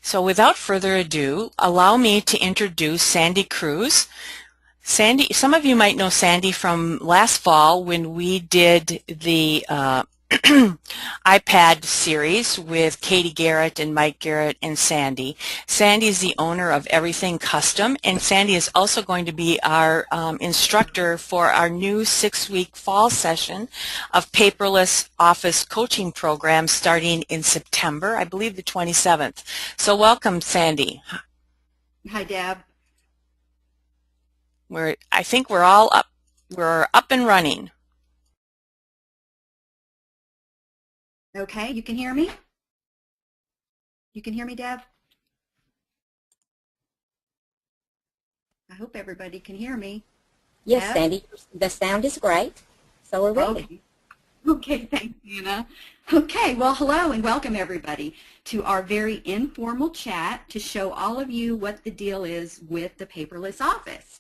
So without further ado, allow me to introduce Sandy Cruz. Sandy, some of you might know Sandy from last fall when we did the iPad series with Katie Garrett and Mike Garrett and Sandy. Sandy is the owner of Everything Custom, and Sandy is also going to be our instructor for our new 6-week fall session of Paperless Office Coaching Program starting in September, I believe the 27th. So welcome, Sandy. Hi, Deb. I think we're all up. We're up and running. Okay, you can hear me? You can hear me, Deb? I hope everybody can hear me. Yes, Deb? Sandy, the sound is great, so we're ready. Okay, thanks, Anna. Okay, well, hello and welcome everybody to our very informal chat to show all of you what the deal is with the Paperless Office.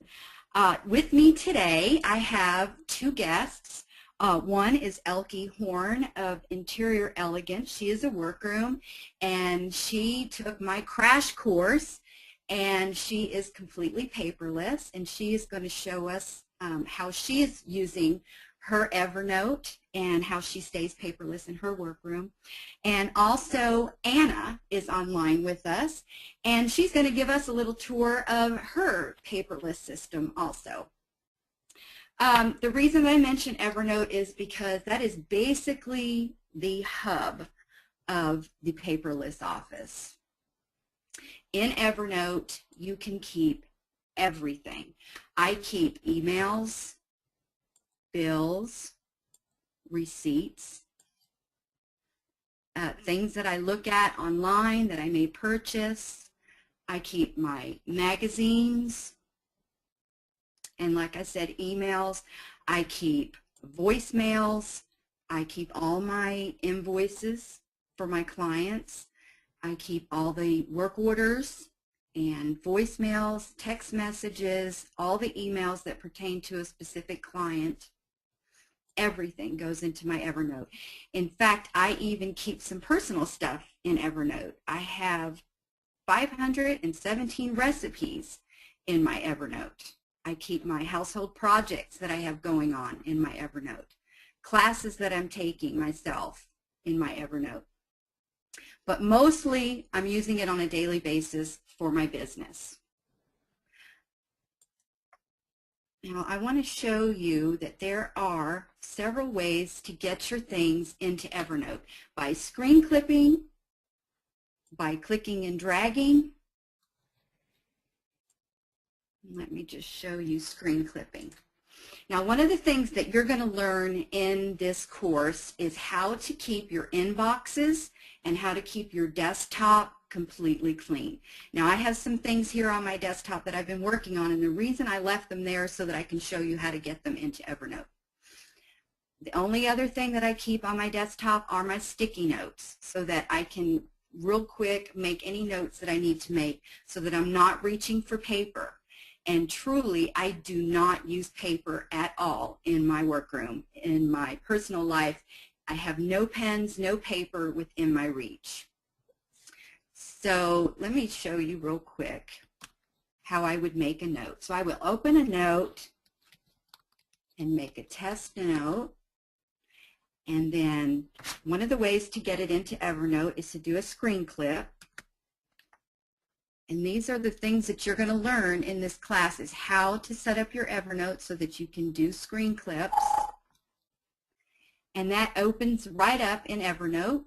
With me today, I have two guests. One is Elke Horn of Interior Elegance. She is a workroom, and she took my crash course, and she is completely paperless, and she is going to show us how she is using her Evernote and how she stays paperless in her workroom. And also Anna is online with us, and she's going to give us a little tour of her paperless system also. The reason I mention Evernote is because that is basically the hub of the paperless office. In Evernote, you can keep everything. I keep emails, bills, receipts, things that I look at online that I may purchase. I keep my magazines, and like I said, emails. I keep voicemails. I keep all my invoices for my clients. I keep all the work orders and voicemails, text messages, all the emails that pertain to a specific client. Everything goes into my Evernote. In fact, I even keep some personal stuff in Evernote. I have 517 recipes in my Evernote. I keep my household projects that I have going on in my Evernote, classes that I'm taking myself in my Evernote. But mostly I'm using it on a daily basis for my business. Now I want to show you that there are several ways to get your things into Evernote by screen clipping, by clicking and dragging. Let me just show you screen clipping. Now, one of the things that you're going to learn in this course is how to keep your inboxes and how to keep your desktop completely clean. Now, I have some things here on my desktop that I've been working on, and the reason I left them there is so that I can show you how to get them into Evernote. The only other thing that I keep on my desktop are my sticky notes so that I can real quick make any notes that I need to make so that I'm not reaching for paper. And truly, I do not use paper at all in my workroom. In my personal life, I have no pens, no paper within my reach. So let me show you real quick how I would make a note. So I will open a note and make a test note. And then one of the ways to get it into Evernote is to do a screen clip. And these are the things that you're going to learn in this class, is how to set up your Evernote so that you can do screen clips. And that opens right up in Evernote.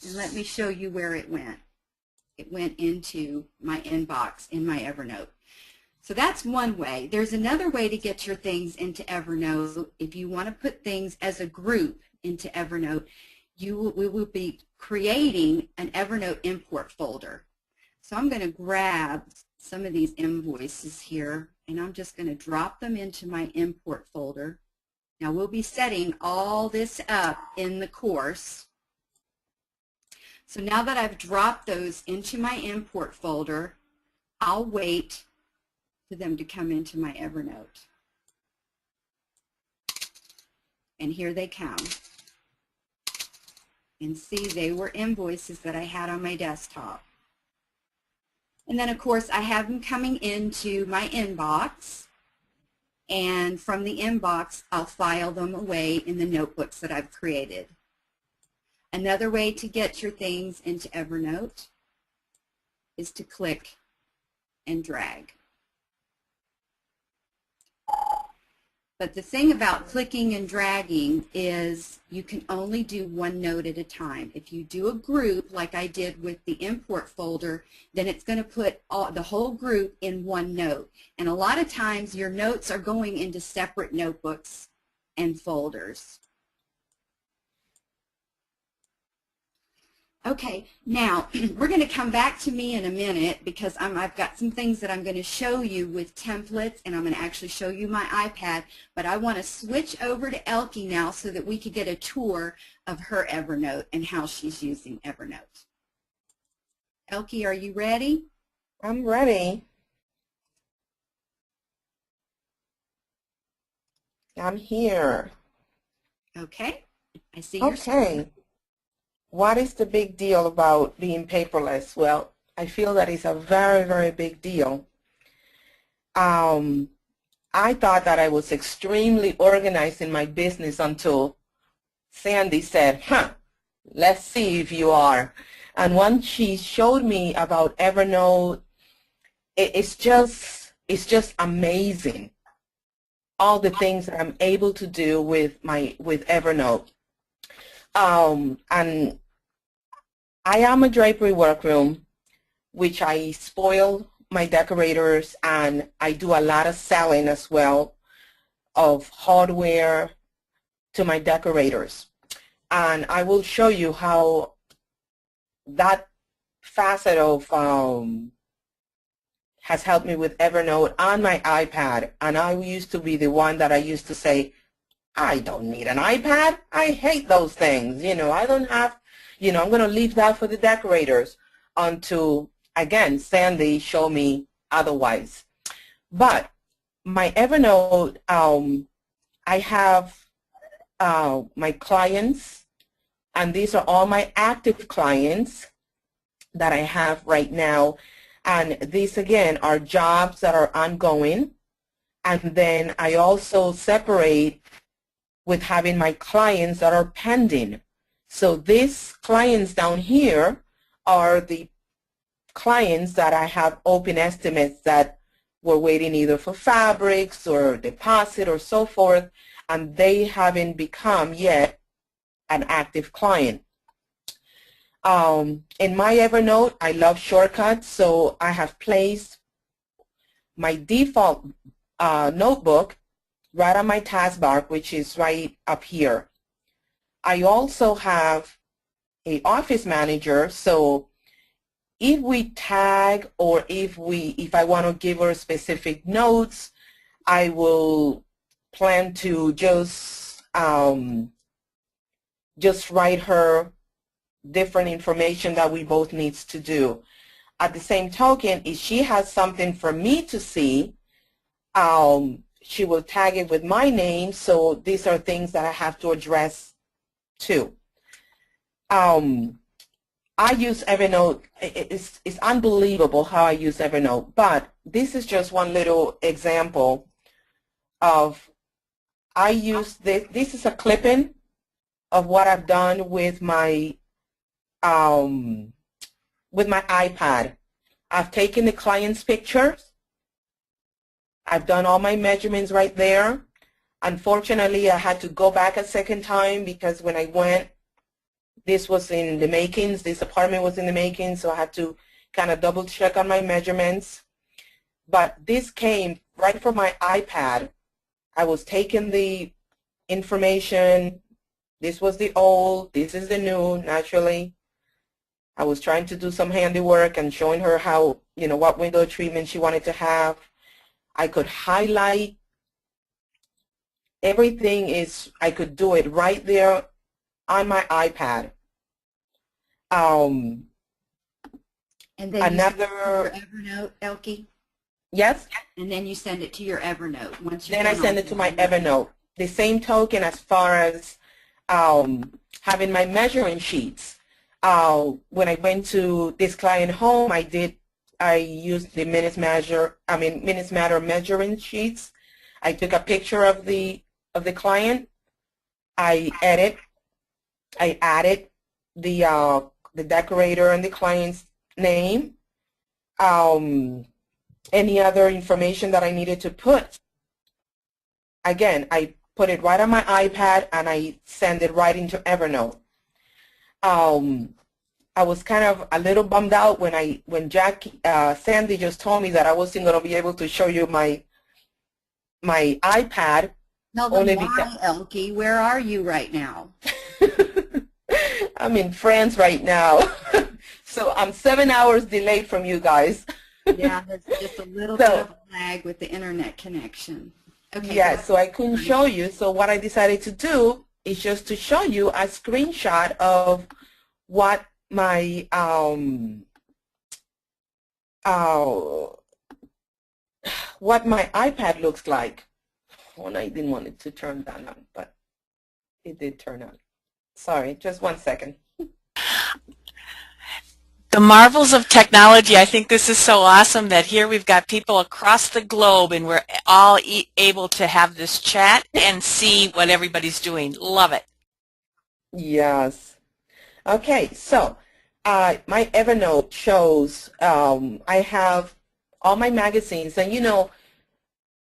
And let me show you where it went. It went into my inbox in my Evernote. So that's one way. There's another way to get your things into Evernote. If you want to put things as a group into Evernote, we will be creating an Evernote import folder. So I'm going to grab some of these invoices here, and I'm just going to drop them into my import folder. Now we'll be setting all this up in the course. So now that I've dropped those into my import folder, I'll wait for them to come into my Evernote. And here they come. And see, they were invoices that I had on my desktop. And then, of course, I have them coming into my inbox. And from the inbox, I'll file them away in the notebooks that I've created. Another way to get your things into Evernote is to click and drag. But the thing about clicking and dragging is you can only do one note at a time. If you do a group like I did with the import folder, then it's going to put the whole group in one note. And a lot of times your notes are going into separate notebooks and folders. Okay, now we're going to come back to me in a minute because I've got some things that I'm going to show you with templates, and I'm going to actually show you my iPad, but I want to switch over to Elke now so that we could get a tour of her Evernote and how she's using Evernote. Elke, are you ready? I'm ready. I'm here. Okay, I see your screen. Okay. What is the big deal about being paperless? Well, I feel that it's a very, very big deal. I thought that I was extremely organized in my business until Sandy said, let's see if you are. And once she showed me about Evernote, it's just amazing. All the things that I'm able to do with Evernote. And I am a drapery workroom, which I spoil my decorators, and I do a lot of selling as well of hardware to my decorators. And I will show you how that facet of has helped me with Evernote on my iPad. And I used to be the one that I used to say, I don't need an iPad. I hate those things. I don't have, I'm going to leave that for the decorators until, again, Sandy showed me otherwise. But my Evernote, I have my clients, and these are all my active clients that I have right now. And these, again, are jobs that are ongoing. And then I also separate with having my clients that are pending. So these clients down here are the clients that I have open estimates that were waiting either for fabrics or deposit or so forth, and they haven't become yet an active client. In my Evernote, I love shortcuts, so I have placed my default notebook right on my taskbar, which is right up here. I also have an office manager, so if we tag or if I want to give her specific notes, I will plan to just write her different information that we both needs to do. At the same token, if she has something for me to see, she will tag it with my name, so these are things that I have to address too. I use Evernote. It's unbelievable how I use Evernote, but this is just one little example of I use this. This is a clipping of what I've done with my iPad. I've taken the client's pictures. I've done all my measurements right there. Unfortunately, I had to go back a second time because when I went, this was in the makings. This apartment was in the making, so I had to kind of double check on my measurements. But this came right from my iPad. I was taking the information. This was the old. This is the new, naturally. I was trying to do some handiwork and showing her how, what window treatment she wanted to have. I could highlight. Everything I could do it right there on my iPad. And then you send it to your Evernote, Elke? Yes? And then you send it to your Evernote. Then I send it to my Evernote. The same token as far as having my measuring sheets. When I went to this client home, I used the Minutes Matter measuring sheets. I took a picture of the client. I added the decorator and the client's name, any other information that I needed to put. Again, I put it right on my iPad and I send it right into Evernote. I was kind of a little bummed out when Sandy just told me that I wasn't going to be able to show you my iPad. No, only why, because Elke? Where are you right now? I'm in France right now, so I'm 7 hours delayed from you guys. Yeah, there's just a little bit of a lag with the internet connection. Okay. Yeah, so I couldn't show you. So what I decided to do is just to show you a screenshot of what my iPad looks like. Well, I didn't want it to turn that on, but it did turn on. Sorry, just 1 second. The marvels of technology. I think this is so awesome that here we've got people across the globe and we're all able to have this chat and see what everybody's doing. Love it. Yes. Okay, so my Evernote shows I have all my magazines, and you know,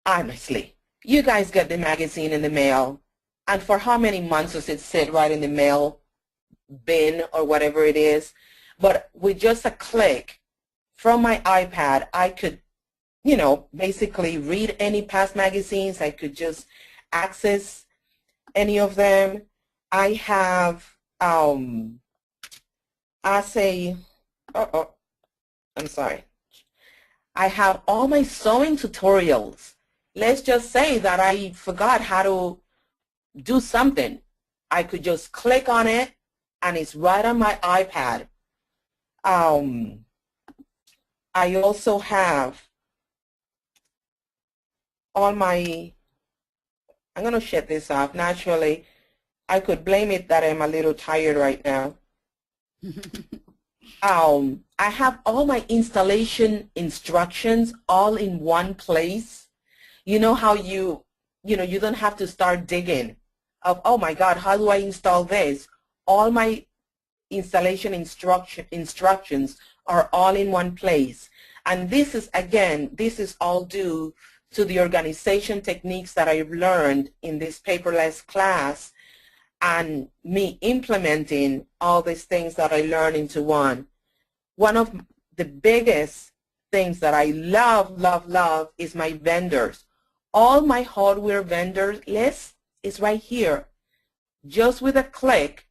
honestly, you guys get the magazine in the mail, and for how many months does it sit right in the mail bin or whatever it is? But with just a click from my iPad, I could, you know, basically read any past magazines. I could just access any of them. I have, I'm sorry. I have all my sewing tutorials. Let's just say that I forgot how to do something. I could just click on it and it's right on my iPad. I also have all my, I'm going to shut this off. Naturally, I could blame it that I'm a little tired right now. I have all my installation instructions all in one place. You know how you don't have to start digging of, oh my God, how do I install this? All my installation instructions are all in one place. And this is, again, this is all due to the organization techniques that I've learned in this paperless class and me implementing all these things that I learned into one. One of the biggest things that I love is my vendors. All my hardware vendor list is right here. Just with a click,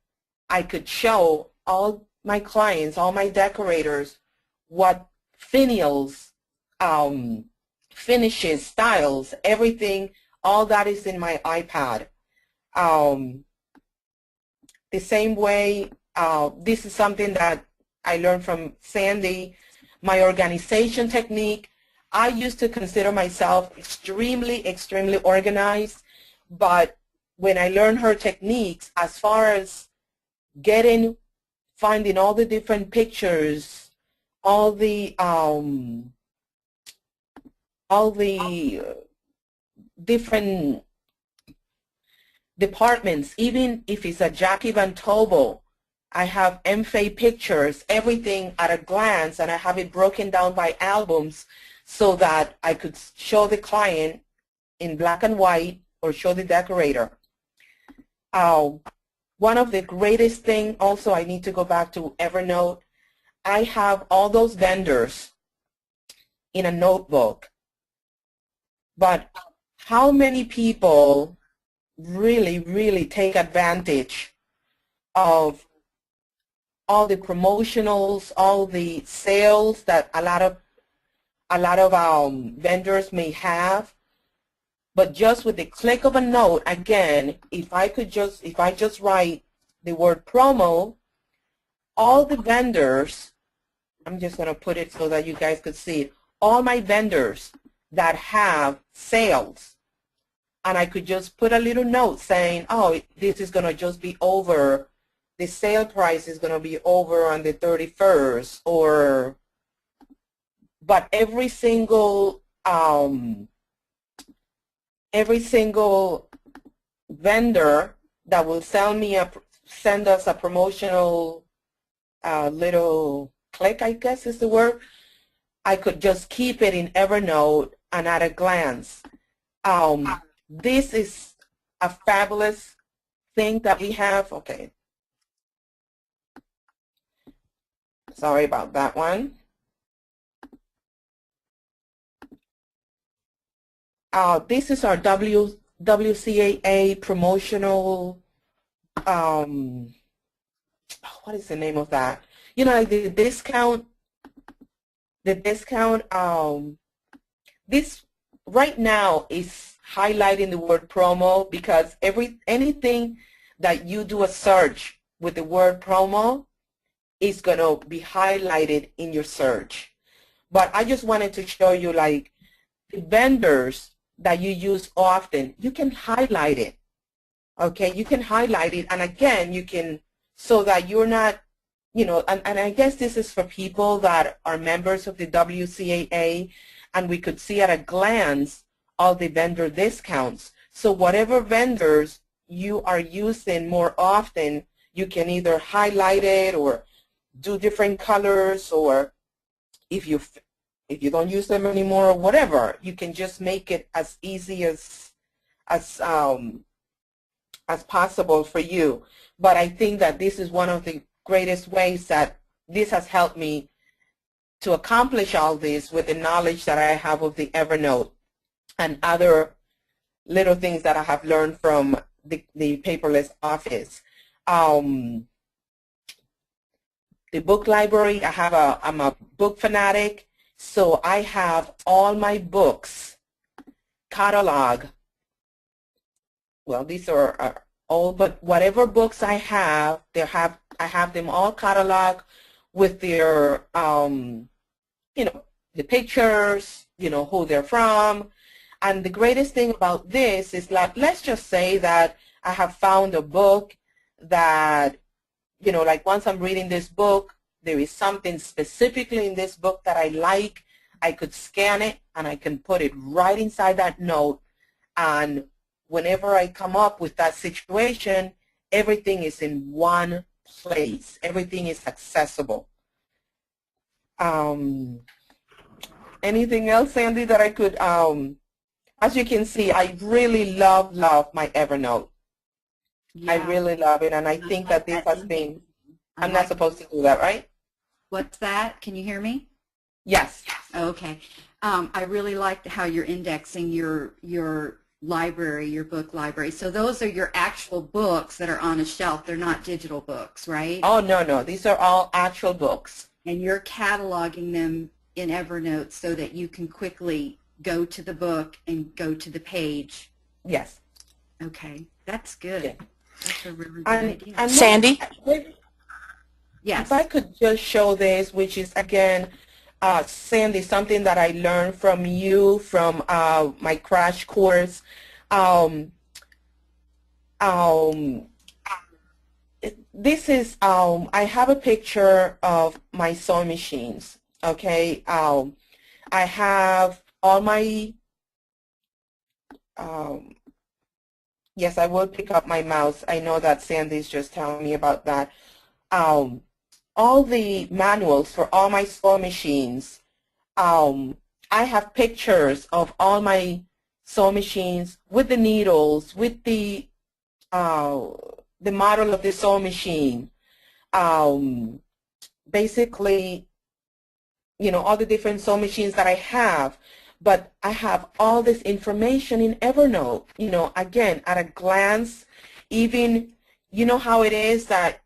I could show all my clients, all my decorators, what finials, finishes, styles, everything, all that is in my iPad. The same way, this is something that I learned from Sandy, my organization technique. I used to consider myself extremely organized, but when I learned her techniques, as far as finding all the different pictures, all the different departments, even if it's a Jackie Van Tobel, I have MFA pictures, everything at a glance, and I have it broken down by albums so that I could show the client in black and white or show the decorator. One of the greatest thing also, I need to go back to Evernote. I have all those vendors in a notebook. But how many people really take advantage of all the promotionals, all the sales that a lot of vendors may have? But just with the click of a note, again, if I just write the word promo, all the vendors, I'm just going to put it so that you guys could see it, all my vendors that have sales, and I could just put a little note saying, oh, this is going to just be over the sale price is going to be over on the 31st, but every single vendor that will send us a promotional little click, I guess is the word, I could just keep it in Evernote and at a glance. This is a fabulous thing that we have. Okay. Sorry about that one. This is our WCAA promotional, what is the name of that? You know, like the discount, this right now is highlighting the word promo because anything that you do a search with the word promo is going to be highlighted in your search. But I just wanted to show you, like, the vendors that you use often, you can highlight it. Okay, you can highlight it, and again, you can, so that you're not, you know, and I guess this is for people that are members of the WCAA, and we could see at a glance all the vendor discounts. So whatever vendors you are using more often, you can either highlight it or do different colors, or if you don't use them anymore or whatever, you can just make it as easy as possible for you. But I think that this is one of the greatest ways that this has helped me to accomplish all this with the knowledge that I have of the Evernote and other little things that I have learned from the Paperless office. The book library, I'm a book fanatic, so I have all my books catalog. Well, these are all, but whatever books I have, I have them all cataloged with their, you know, the pictures, you know, who they're from. And the greatest thing about this is that, let's just say that I have found a book that, you know, like once I'm reading this book, there is something specifically in this book that I like. I could scan it and I can put it right inside that note, and whenever I come up with that situation, everything is in one place. Everything is accessible. Anything else, Sandy, that I could, as you can see, I really love my Evernote. Yeah. I really love it, and I think that this has been, I'm not supposed to do that, right? What's that? Can you hear me? Yes. Okay. I really like how you're indexing your library, your book library. So those are your actual books that are on a shelf. They're not digital books, right? Oh, no. These are all actual books. And you're cataloging them in Evernote so that you can quickly go to the book and go to the page. Yes. Okay. That's good. Yeah. That's a really good idea. And Sandy? Yes. If I could just show this, which is, again, Sandy, something that I learned from you from my crash course. This is, I have a picture of my sewing machines, okay? I have all my, yes, I will pick up my mouse. I know that Sandy's just telling me about that. All the manuals for all my sewing machines. I have pictures of all my sewing machines with the needles, with the model of the sewing machine. Basically, you know, all the different sewing machines that I have. But I have all this information in Evernote, you know, again, at a glance. Even, you know how it is that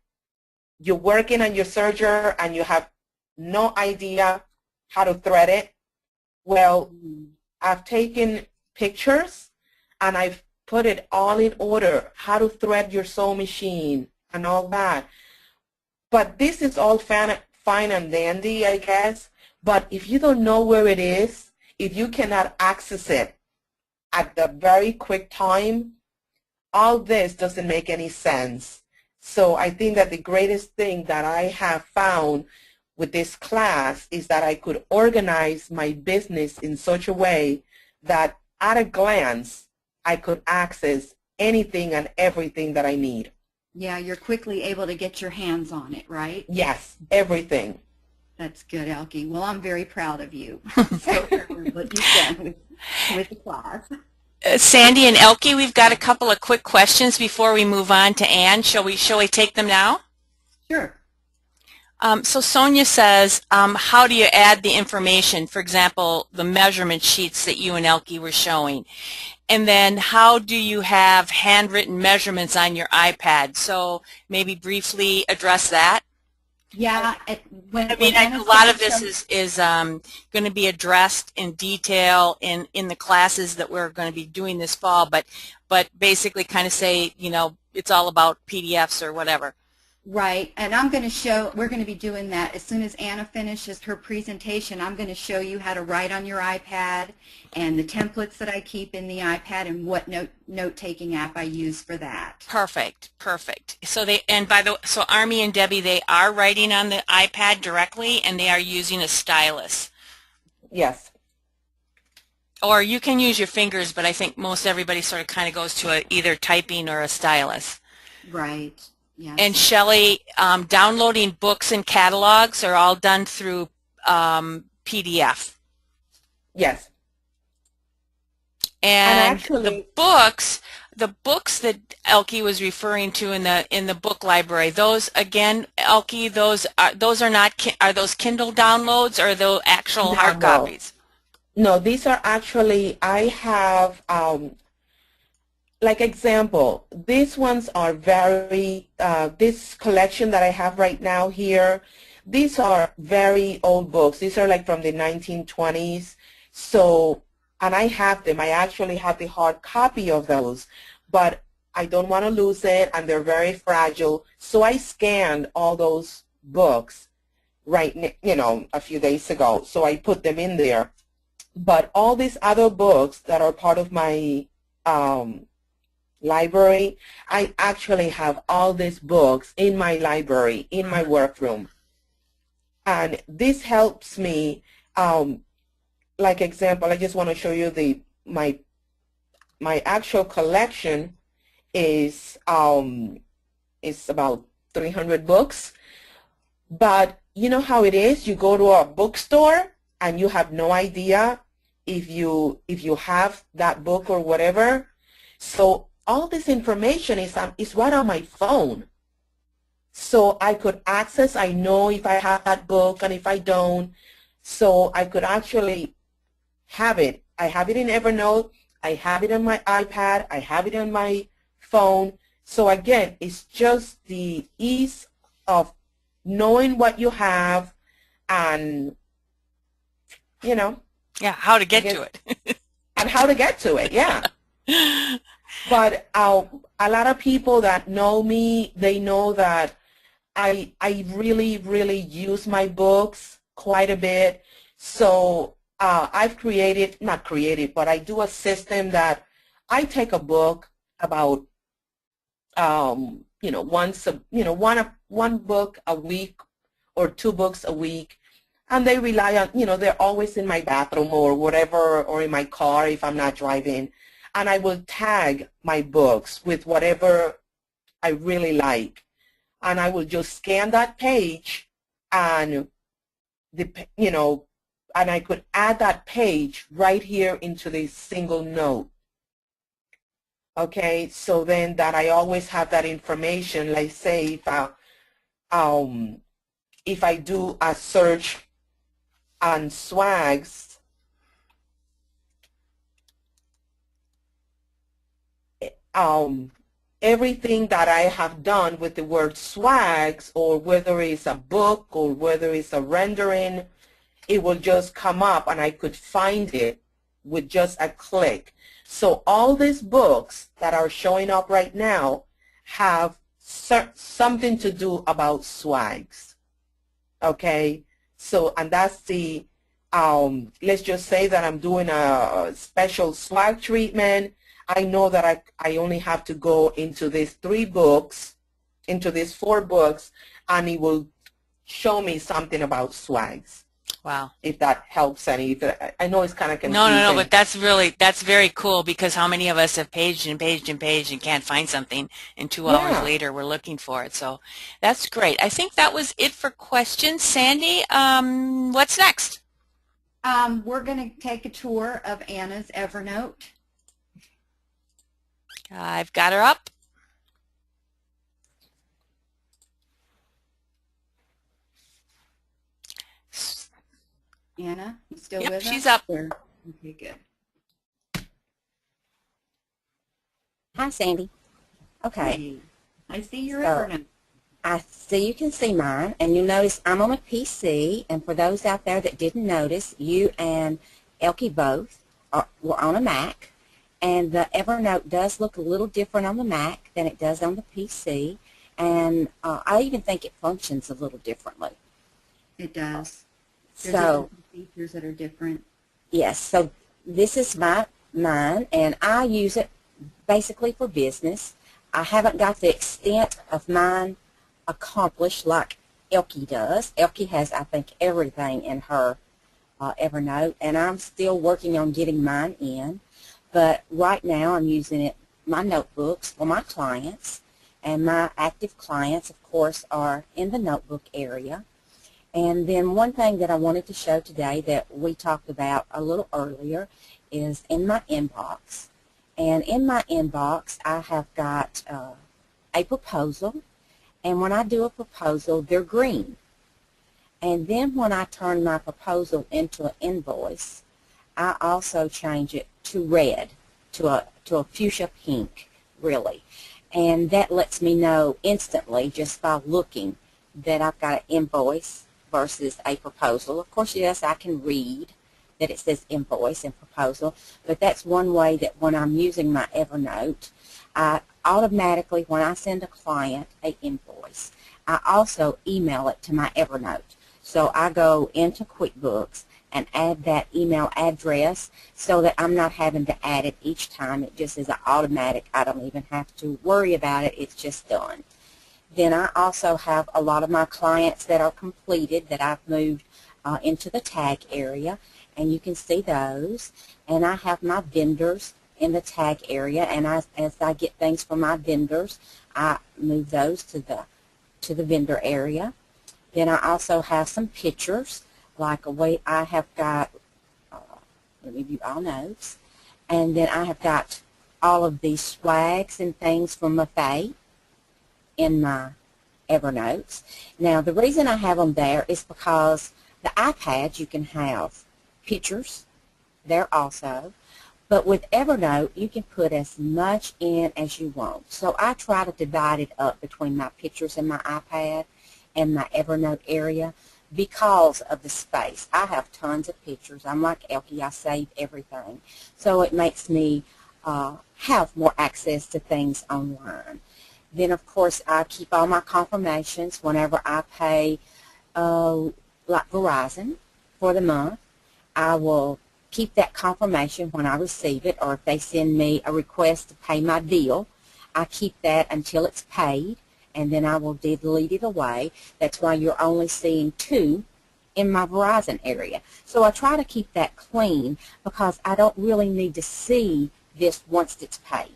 you're working on your serger and you have no idea how to thread it. Well, I've taken pictures and I've put it all in order, how to thread your sewing machine and all that. But this is all fine and dandy, I guess. But if you don't know where it is, if you cannot access it at the very quick time, all this doesn't make any sense. So I think that the greatest thing that I have found with this class is that I could organize my business in such a way that at a glance I could access anything and everything that I need. Yeah, you're quickly able to get your hands on it, right? Yes, everything. That's good, Elke. Well, I'm very proud of you for what you've done with the class. Sandy and Elke, we've got a couple of quick questions before we move on to Ann. Shall we take them now? Sure. So Sonia says, how do you add the information, for example, the measurement sheets that you and Elke were showing? And then how do you have handwritten measurements on your iPad? So maybe briefly address that. Yeah. I know a lot of this is going to be addressed in detail in the classes that we're going to be doing this fall, but basically kind of say, you know, it's all about PDFs or whatever. Right, and we're going to be doing that as soon as Anna finishes her presentation. I'm going to show you how to write on your iPad and the templates that I keep in the iPad and what note-taking app I use for that. Perfect, perfect. So so Army and Debbie, they are writing on the iPad directly and they are using a stylus. Yes. Or you can use your fingers, but I think most everybody sort of kind of goes to either typing or a stylus. Right. Yes. And Shelley, downloading books and catalogs are all done through PDF. Yes. And actually, the books that Elke was referring to in the book library, those again, Elke, those are not, are those Kindle downloads or are those actual hard copies? No, these are actually, I have like example, these ones are very, this collection that I have right now here, these are very old books. These are like from the 1920s. So, and I have them. I actually have the hard copy of those, but I don't want to lose it, and they're very fragile. So I scanned all those books a few days ago. So I put them in there. But all these other books that are part of my library, I actually have all these books in my library, in my workroom. And this helps me, like example, I just want to show you my actual collection is about 300 books. But you know how it is, you go to a bookstore and you have no idea if you have that book or whatever. So all this information is right on my phone. So I could access, I know if I have that book and if I don't. So I could actually have it. I have it in Evernote. I have it on my iPad. I have it on my phone. So again, it's just the ease of knowing what you have and, you know. Yeah, how to get to it. And how to get to it, yeah. But a lot of people that know me, they know that I really, really use my books quite a bit. So I've not created, but I do a system that I take a book about, one book a week or 2 books a week. And they rely on, they're always in my bathroom or whatever, or in my car if I'm not driving. And I will tag my books with whatever I really like. And I will just scan that page and, and I could add that page right here into the single note. Okay, so then that I always have that information. Like say if I do a search on swags, everything that I have done with the word swags, or whether it's a book or whether it's a rendering, it will just come up and I could find it with just a click. So all these books that are showing up right now have something to do about swags. Okay, so, and that's the, let's just say that I'm doing a special swag treatment. I know that I only have to go into these 3 books into these 4 books, and it will show me something about swags. Wow. If that helps any. I know it's kind of No, confusing. no, no, but that's very cool, because how many of us have paged and paged and paged and can't find something, and 2 hours Yeah. later we're looking for it. So that's great. I think that was it for questions. Sandy, what's next? We're going to take a tour of Anna's Evernote. I've got her up. Anna, you still Yep, with us? she's up. Okay, good. Hi, Sandy. Okay. Hey, I see your So- Evernote. I see you can see mine, and you'll notice I'm on a PC, and for those out there that didn't notice, you and Elkie both were on a Mac, and the Evernote does look a little different on the Mac than it does on the PC, and I even think it functions a little differently. It does. There's So, features that are different. yes, so this is mine, and I use it basically for business. I haven't got the extent of mine accomplished like Elkie does. Elkie has, I think, everything in her Evernote, and I'm still working on getting mine in. But right now I'm using it, my notebooks for my clients, and my active clients, of course, are in the notebook area. And then one thing that I wanted to show today that we talked about a little earlier is in my inbox. And in my inbox I have got a proposal. And when I do a proposal, they're green. And then when I turn my proposal into an invoice, I also change it to red, to a fuchsia pink, really. And that lets me know instantly, just by looking, that I've got an invoice versus a proposal. Of course, yes, I can read that it says invoice and proposal, but that's one way that when I'm using my Evernote, I automatically, when I send a client an invoice, I also email it to my Evernote. So I go into QuickBooks and add that email address so that I'm not having to add it each time. It just is an automatic. I don't even have to worry about it. It's just done. Then I also have a lot of my clients that are completed that I've moved into the tag area, and you can see those. And I have my vendors in the tag area, and as I get things from my vendors, I move those to the vendor area. Then I also have some pictures, like I have got, let me view all notes, and then I have got all of these swags and things from Buffet in my Evernotes. Now the reason I have them there is because the iPad, you can have pictures there also. But with Evernote, you can put as much in as you want. So I try to divide it up between my pictures in my iPad and my Evernote area because of the space. I have tons of pictures. I'm like Elkie, I save everything. So it makes me have more access to things online. Then, of course, I keep all my confirmations whenever I pay, like Verizon, for the month. I will keep that confirmation when I receive it, or if they send me a request to pay my bill, I keep that until it's paid, and then I will delete it away. That's why you're only seeing 2 in my Verizon area. So I try to keep that clean because I don't really need to see this once it's paid.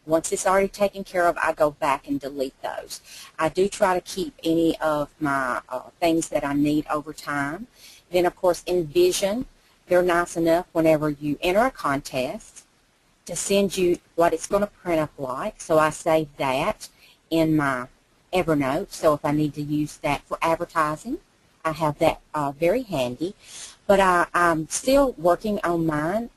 Once it's already taken care of, I go back and delete those. I do try to keep any of my things that I need over time. Then, of course, Envision, they're nice enough whenever you enter a contest to send you what it's going to print up like. So I save that in my Evernote. So if I need to use that for advertising, I have that very handy. But I'm still working on mine.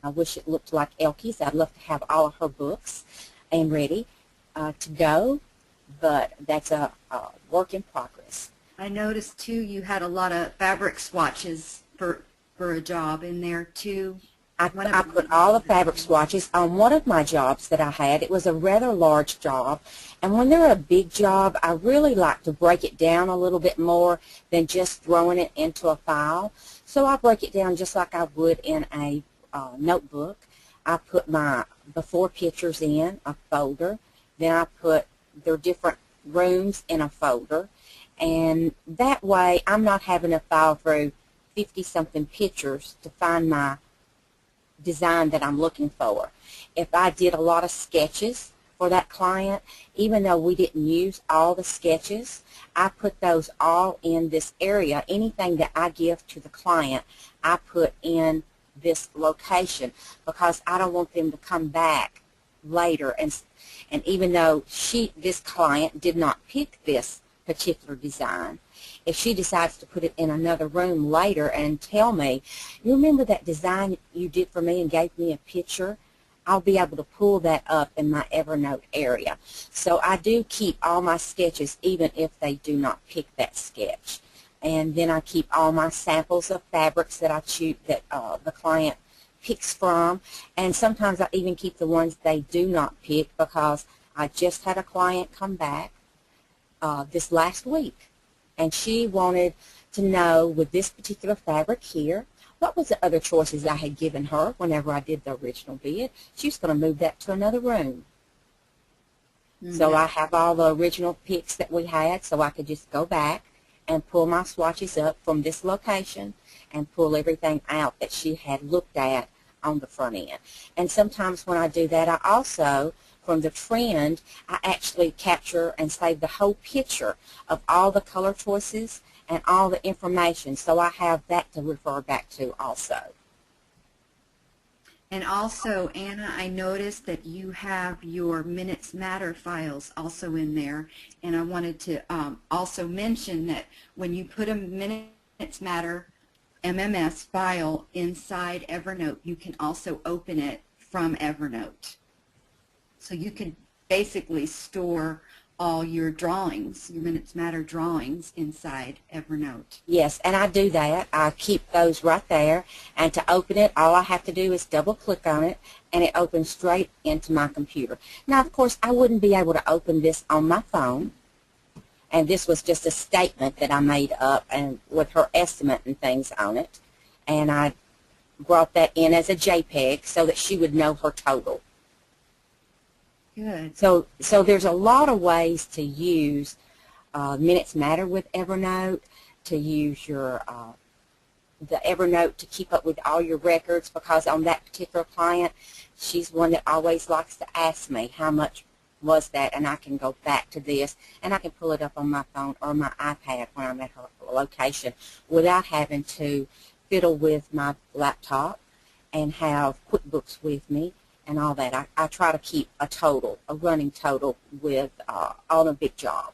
I wish it looked like Elkie's. I'd love to have all of her books and ready to go, but that's a work in progress. I noticed too you had a lot of fabric swatches for a job in there too. I put all the fabric swatches on one of my jobs that I had. It was a rather large job, and when they're a big job, I really like to break it down a little bit more than just throwing it into a file. So I break it down just like I would in a notebook. I put my before pictures in a folder. Then I put their different rooms in a folder, and that way I'm not having to file through 50-something pictures to find my design that I'm looking for. If I did a lot of sketches for that client, even though we didn't use all the sketches, I put those all in this area. Anything that I give to the client, I put in this location because I don't want them to come back later and even though this client did not pick this particular design, if she decides to put it in another room later and tell me, you remember that design you did for me and gave me a picture, I'll be able to pull that up in my Evernote area. So I do keep all my sketches even if they do not pick that sketch. And then I keep all my samples of fabrics that I choose that the client picks from, and sometimes I even keep the ones they do not pick because I just had a client come back this last week, and she wanted to know with this particular fabric here, what was the other choices I had given her whenever I did the original bid. She was going to move that to another room. So I have all the original picks that we had, so I could just go back and pull my swatches up from this location and pull everything out that she had looked at on the front end. And sometimes when I do that, I also, from the trend, I actually capture and save the whole picture of all the color choices and all the information, so I have that to refer back to also. And also, Anna, I noticed that you have your Minutes Matter files also in there, and I wanted to also mention that when you put a Minutes Matter MMS file inside Evernote, you can also open it from Evernote. So you can basically store all your drawings, your Minutes Matter drawings, inside Evernote. Yes, and I do that. I keep those right there, and to open it, all I have to do is double click on it, and it opens straight into my computer. Now, of course, I wouldn't be able to open this on my phone, and this was just a statement that I made up and with her estimate and things on it, and I brought that in as a JPEG so that she would know her total. Good. So there's a lot of ways to use Minutes Matter with Evernote, to use your the Evernote to keep up with all your records, because on that particular client, she's one that always likes to ask me how much was that, and I can go back to this, and I can pull it up on my phone or my iPad when I'm at her location without having to fiddle with my laptop and have QuickBooks with me and all that. I try to keep a total, a running total with on a big job.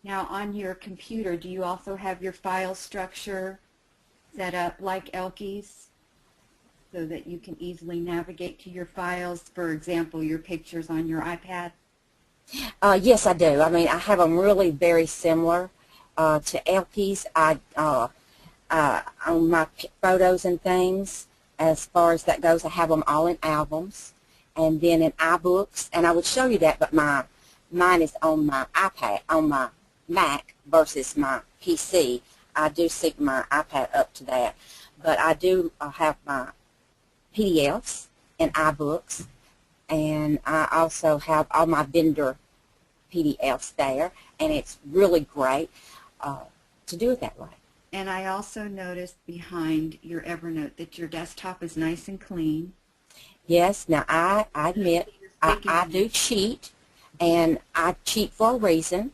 Now, on your computer, do you also have your file structure set up like Elke's so that you can easily navigate to your files? For example, your pictures on your iPad? Yes, I do. I mean, I have them really very similar to Elke's. On my photos and things, as far as that goes, I have them all in albums and then in iBooks. And I would show you that, but mine is on my iPad, on my Mac versus my PC. I do sync my iPad up to that. But I do have my PDFs in iBooks, and I also have all my vendor PDFs there, and it's really great to do it that way. And I also noticed behind your Evernote that your desktop is nice and clean. Yes, now I admit I do cheat, and I cheat for a reason.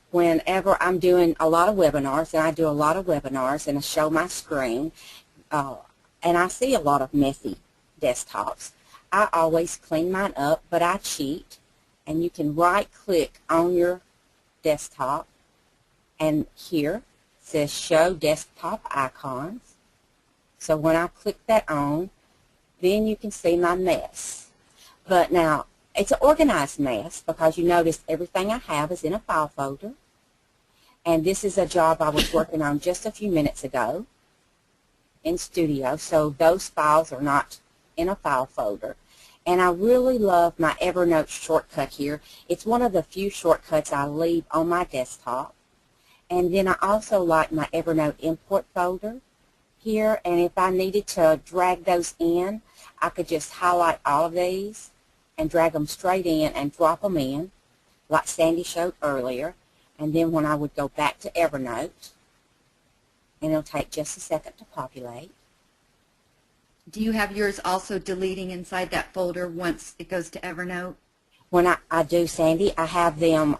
Whenever I'm doing a lot of webinars, and I do a lot of webinars, and I show my screen, and I see a lot of messy desktops, I always clean mine up, but I cheat, and you can right-click on your desktop, and here it says Show Desktop Icons. So when I click that on, then you can see my mess. But now, it's an organized mess because you notice everything I have is in a file folder. And this is a job I was working on just a few minutes ago in Studio, so those files are not in a file folder. And I really love my Evernote shortcut here. It's one of the few shortcuts I leave on my desktop. And then I also like my Evernote import folder here, and if I needed to drag those in, I could just highlight all of these and drag them straight in and drop them in like Sandy showed earlier. And then when I would go back to Evernote, and it'll take just a second to populate. Do you have yours also deleting inside that folder once it goes to Evernote? When I do, Sandy, I have them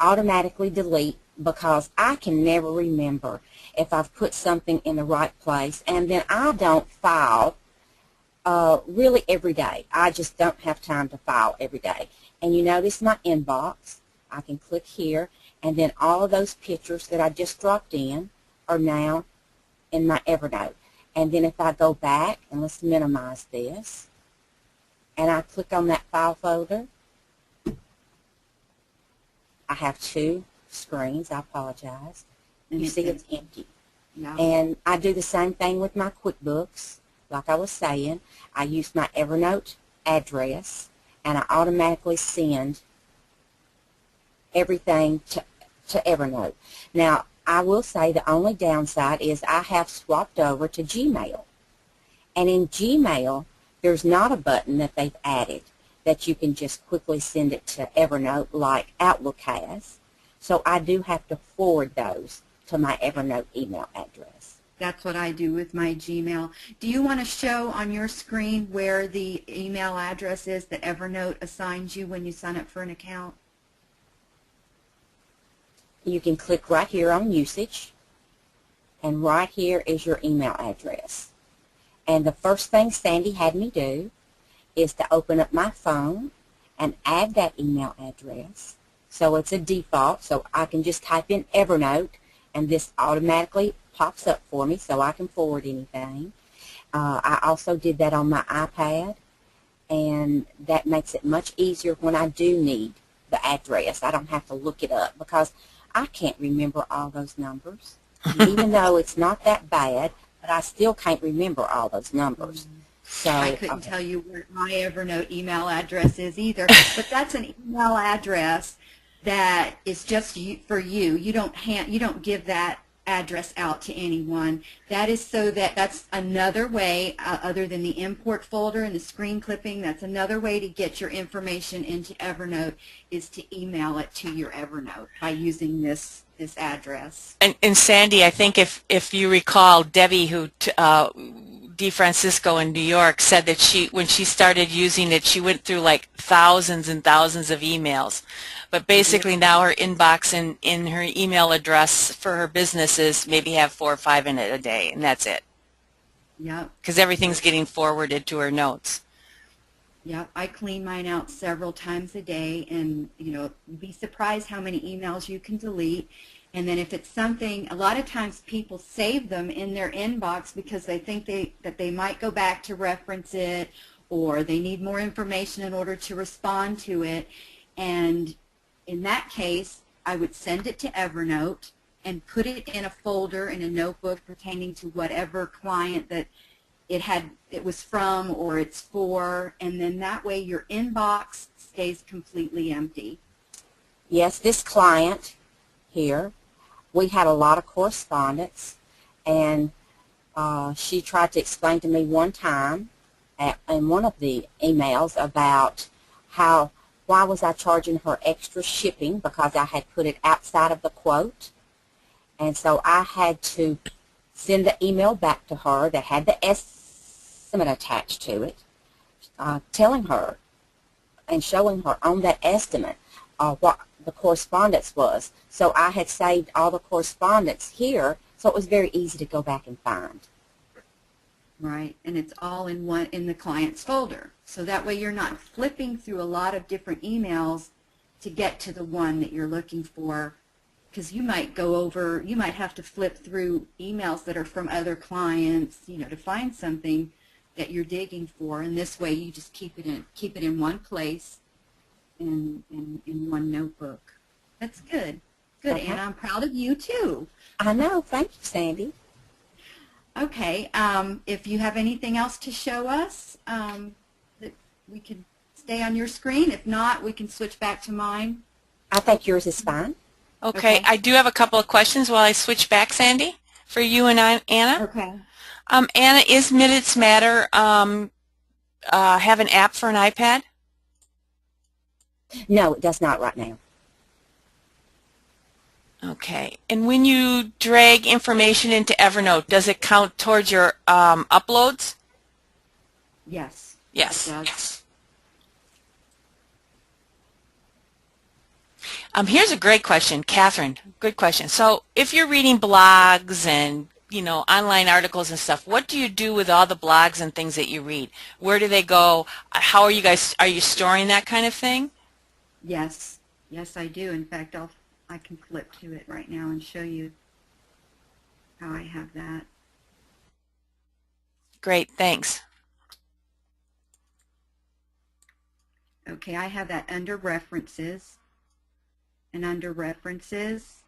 automatically delete because I can never remember if I've put something in the right place, and then I don't file really every day. I just don't have time to file every day. And you notice my inbox. I can click here, and then all of those pictures that I just dropped in are now in my Evernote. And then if I go back, and let's minimize this, and I click on that file folder, I have two screens. I apologize. You see it's empty. Yeah. And I do the same thing with my QuickBooks. Like I was saying, I use my Evernote address, and I automatically send everything to Evernote. Now, I will say the only downside is I have swapped over to Gmail. And in Gmail, there's not a button that they've added that you can just quickly send it to Evernote like Outlook has. So I do have to forward those to my Evernote email address. That's what I do with my Gmail. Do you want to show on your screen where the email address is that Evernote assigns you when you sign up for an account? You can click right here on usage, and right here is your email address. And the first thing Sandy had me do is to open up my phone and add that email address. So it's a default, so I can just type in Evernote, and this automatically pops up for me so I can forward anything. I also did that on my iPad, and that makes it much easier when I do need the address. I don't have to look it up because I can't remember all those numbers. Even though it's not that bad, but I still can't remember all those numbers. So I couldn't tell you where my Evernote email address is either, but that's an email address that is just for you. You don't give that address out to anyone. That is so that's another way, other than the import folder and the screen clipping, that's another way to get your information into Evernote is to email it to your Evernote by using this address. And Sandy, I think if you recall, Debbie, who DeFrancisco in New York, said that when she started using it, she went through like thousands and thousands of emails. But basically now her inbox in her email address for her businesses maybe have 4 or 5 in it a day, and that's it. Yep. Because everything's getting forwarded to her notes. Yep. I clean mine out several times a day, and you'd be surprised how many emails you can delete. And then if it's something, a lot of times people save them in their inbox because they think that they might go back to reference it, or they need more information in order to respond to it. And in that case, I would send it to Evernote and put it in a folder in a notebook pertaining to whatever client that it was from or it's for, and then that way your inbox stays completely empty. Yes, this client here, we had a lot of correspondence, and she tried to explain to me one time in one of the emails about why was I charging her extra shipping because I had put it outside of the quote. And so I had to send the email back to her that had the estimate attached to it, telling her and showing her on that estimate what the correspondence was. So I had saved all the correspondence here, so it was very easy to go back and find. Right, and it's all in the client's folder. So that way you're not flipping through a lot of different emails to get to the one that you're looking for, because you might have to flip through emails that are from other clients, to find something that you're digging for. And this way you just keep it in one place in one notebook. That's good. Good, Anna. I'm proud of you too. I know. Thank you, Sandy. Okay. If you have anything else to show us, that we can stay on your screen. If not, we can switch back to mine. I think yours is fine. Okay. I do have a couple of questions while I switch back, Sandy, for you and Anna. Okay. Anna, is Minutes Matter have an app for an iPad? No, it does not right now. Okay. And when you drag information into Evernote, does it count towards your uploads? Yes, it Yes. does. Here's a great question, Catherine. Good question. So if you're reading blogs and online articles and stuff, what do you do with all the blogs and things that you read? Where do they go? How are you storing that kind of thing? Yes, yes, I do. In fact, I can flip to it right now and show you how I have that. Great, thanks. Okay, I have that under references, and under references,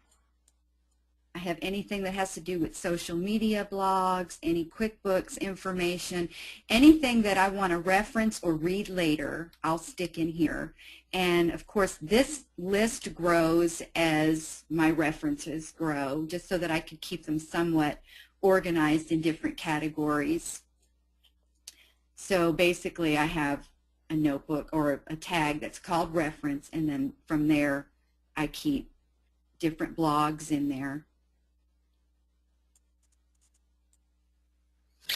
I have anything that has to do with social media blogs, any QuickBooks information, anything that I want to reference or read later, I'll stick in here. And of course, this list grows as my references grow, just so that I could keep them somewhat organized in different categories. So basically, I have a notebook or a tag that's called reference, and then from there, I keep different blogs in there.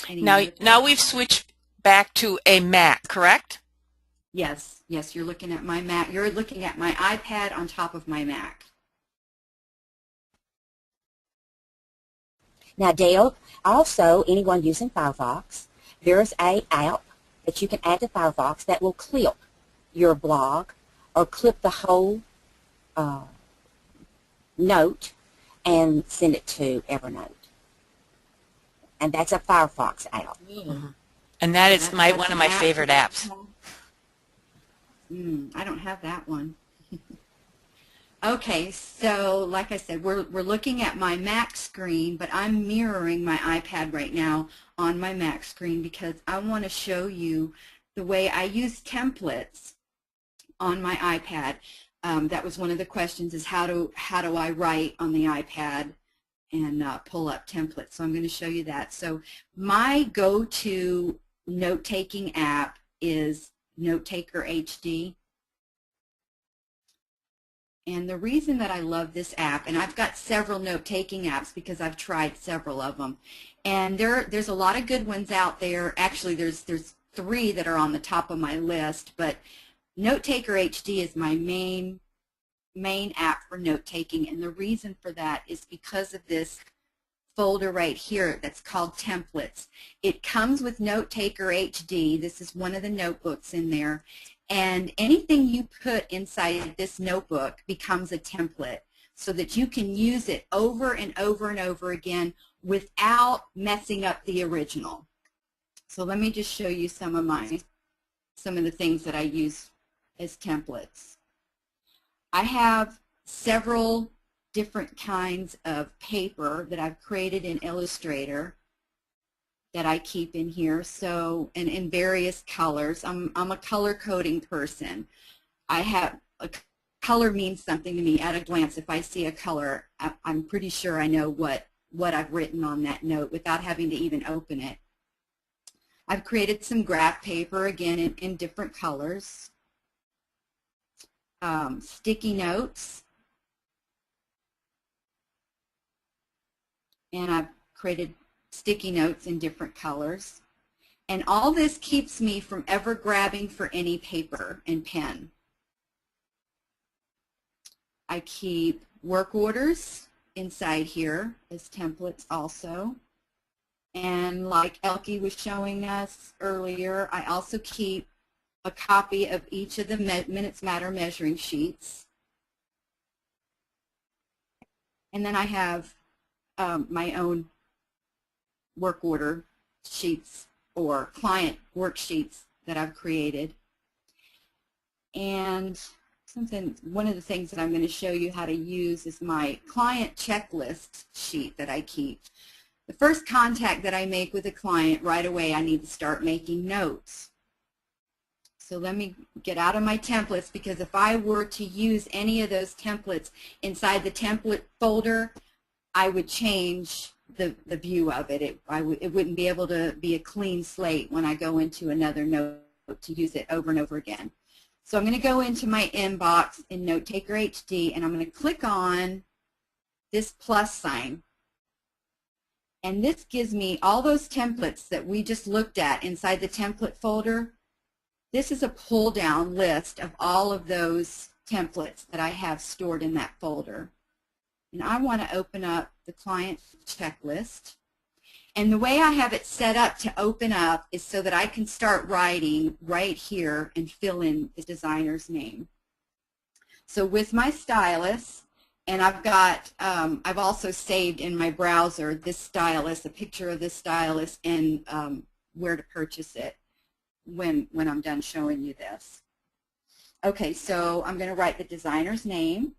Now we've switched back to a Mac, correct? Yes, yes, you're looking at my Mac. You're looking at my iPad on top of my Mac. Now, Dale, also anyone using Firefox, there's an app that you can add to Firefox that will clip your blog or clip the whole note and send it to Evernote. And that's a Firefox app. Mm-hmm. And that is one of my favorite apps. I don't have that one. Okay, so like I said, we're looking at my Mac screen, but I'm mirroring my iPad right now on my Mac screen because I want to show you the way I use templates on my iPad. That was one of the questions, is how do I write on the iPad and pull up templates. So I'm going to show you that. So my go-to note-taking app is Note-Taker HD. And the reason that I love this app, and I've got several note-taking apps because I've tried several of them, and there's a lot of good ones out there. Actually, there's 3 that are on the top of my list, but Note-Taker HD is my main app for note-taking, and the reason for that is because of this folder right here that's called templates. It comes with Note-Taker HD. This is one of the notebooks in there. And anything you put inside this notebook becomes a template so that you can use it over and over and over again without messing up the original. So let me just show you some of the things that I use as templates. I have several different kinds of paper that I've created in Illustrator that I keep in here, so, and in various colors. I'm a color coding person. Color means something to me at a glance. If I see a color, I'm pretty sure I know what I've written on that note without having to even open it. I've created some graph paper, again, in different colors. Sticky notes. And I've created sticky notes in different colors. And all this keeps me from ever grabbing for any paper and pen. I keep work orders inside here as templates also. And like Elke was showing us earlier, I also keep a copy of each of the Minutes Matter measuring sheets. And then I have my own work order sheets or client worksheets that I've created. And one of the things that I'm going to show you how to use is my client checklist sheet that I keep. The first contact that I make with a client, right away I need to start making notes. So let me get out of my templates, because if I were to use any of those templates inside the template folder, I would change the view of it. It wouldn't be able to be a clean slate when I go into another note to use it over and over again. So I'm going to go into my inbox in Note-Taker HD, and I'm going to click on this plus sign. And this gives me all those templates that we just looked at inside the template folder. This is a pull down list of all of those templates that I have stored in that folder. And I want to open up the client checklist. And the way I have it set up to open up is so that I can start writing right here and fill in the designer's name. So with my stylus, and I've also saved in my browser this stylus, a picture of this stylus, and where to purchase it when I'm done showing you this. Okay, so I'm going to write the designer's name.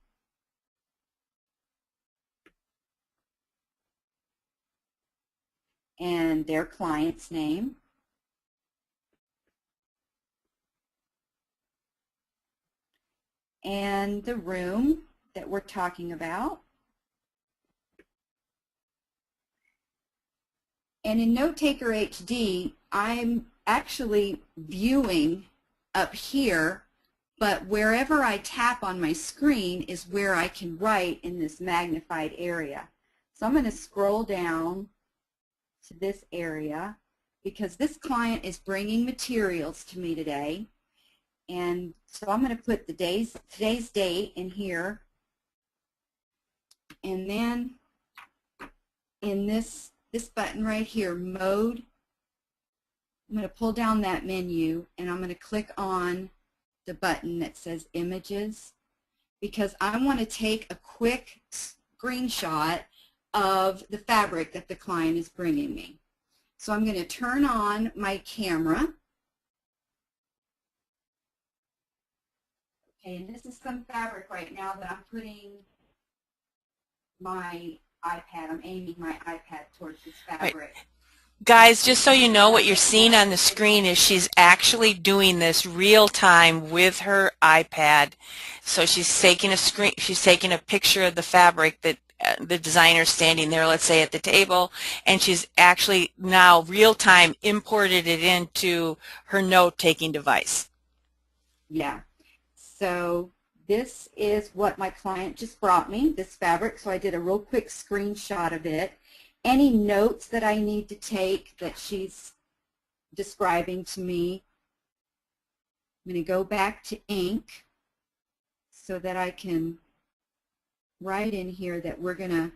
And their client's name. And the room that we're talking about. And in NoteTaker HD, I'm actually viewing up here, but wherever I tap on my screen is where I can write in this magnified area. So I'm going to scroll down to this area because this client is bringing materials to me today, and so I'm going to put today's date in here, and then in this button right here, mode, I'm going to pull down that menu and I'm going to click on the button that says images because I want to take a quick screenshot of the fabric that the client is bringing me. So I'm going to turn on my camera. Okay, and this is some fabric right now that I'm putting my iPad, I'm aiming my iPad towards this fabric. Right. Guys, just so you know, what you're seeing on the screen is she's actually doing this real time with her iPad. So she's taking a picture of the fabric that the designer standing there, let's say at the table, and she's actually now real time imported it into her note-taking device. Yeah. So this is what my client just brought me, this fabric. So I did a real quick screenshot of it. Any notes that I need to take that she's describing to me, I'm going to go back to ink so that I can write in here that we're going to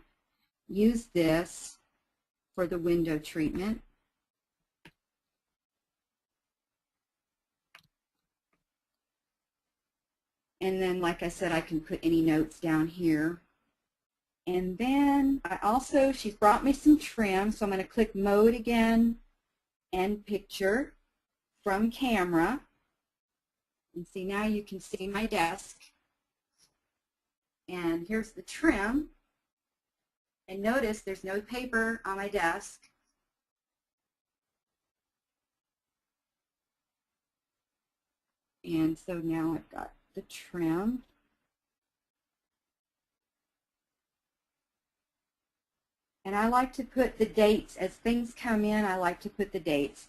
use this for the window treatment. And then, like I said, I can put any notes down here. And then she's brought me some trim, so I'm going to click mode again and picture from camera. And see, now you can see my desk. And here's the trim. And notice there's no paper on my desk. And so now I've got the trim. And I like to put the dates as things come in. I like to put the dates.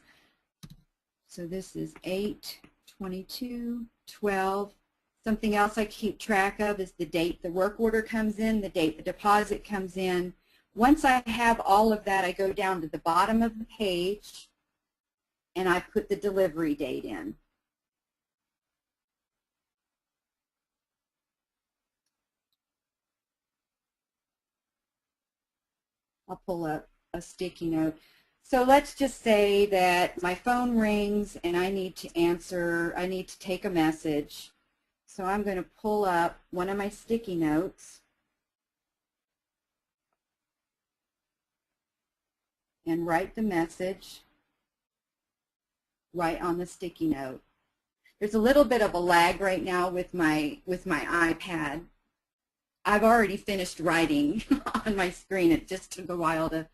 So this is 8/22/12. Something else I keep track of is the date the work order comes in, the date the deposit comes in. Once I have all of that, I go down to the bottom of the page and I put the delivery date in. I'll pull up a sticky note. So let's just say that my phone rings and I need to answer, I need to take a message. So I'm going to pull up one of my sticky notes and write the message right on the sticky note. There's a little bit of a lag right now with my iPad. I've already finished writing on my screen. It just took a while to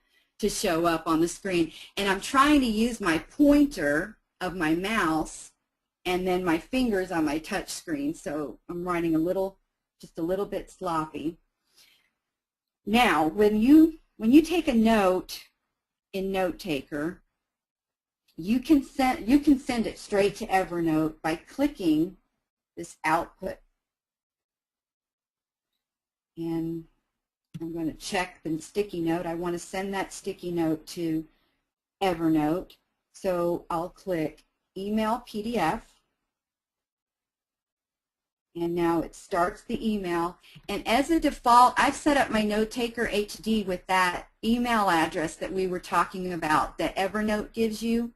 show up on the screen. And I'm trying to use my pointer of my mouse and then my fingers on my touch screen. So I'm writing just a little bit sloppy. Now, when you take a note in NoteTaker, you can send it straight to Evernote by clicking this output. And I'm going to to check the sticky note. I want to send that sticky note to Evernote. So I'll click Email PDF. And now it starts the email. And as a default, I've set up my Note Taker HD with that email address that we were talking about that Evernote gives you,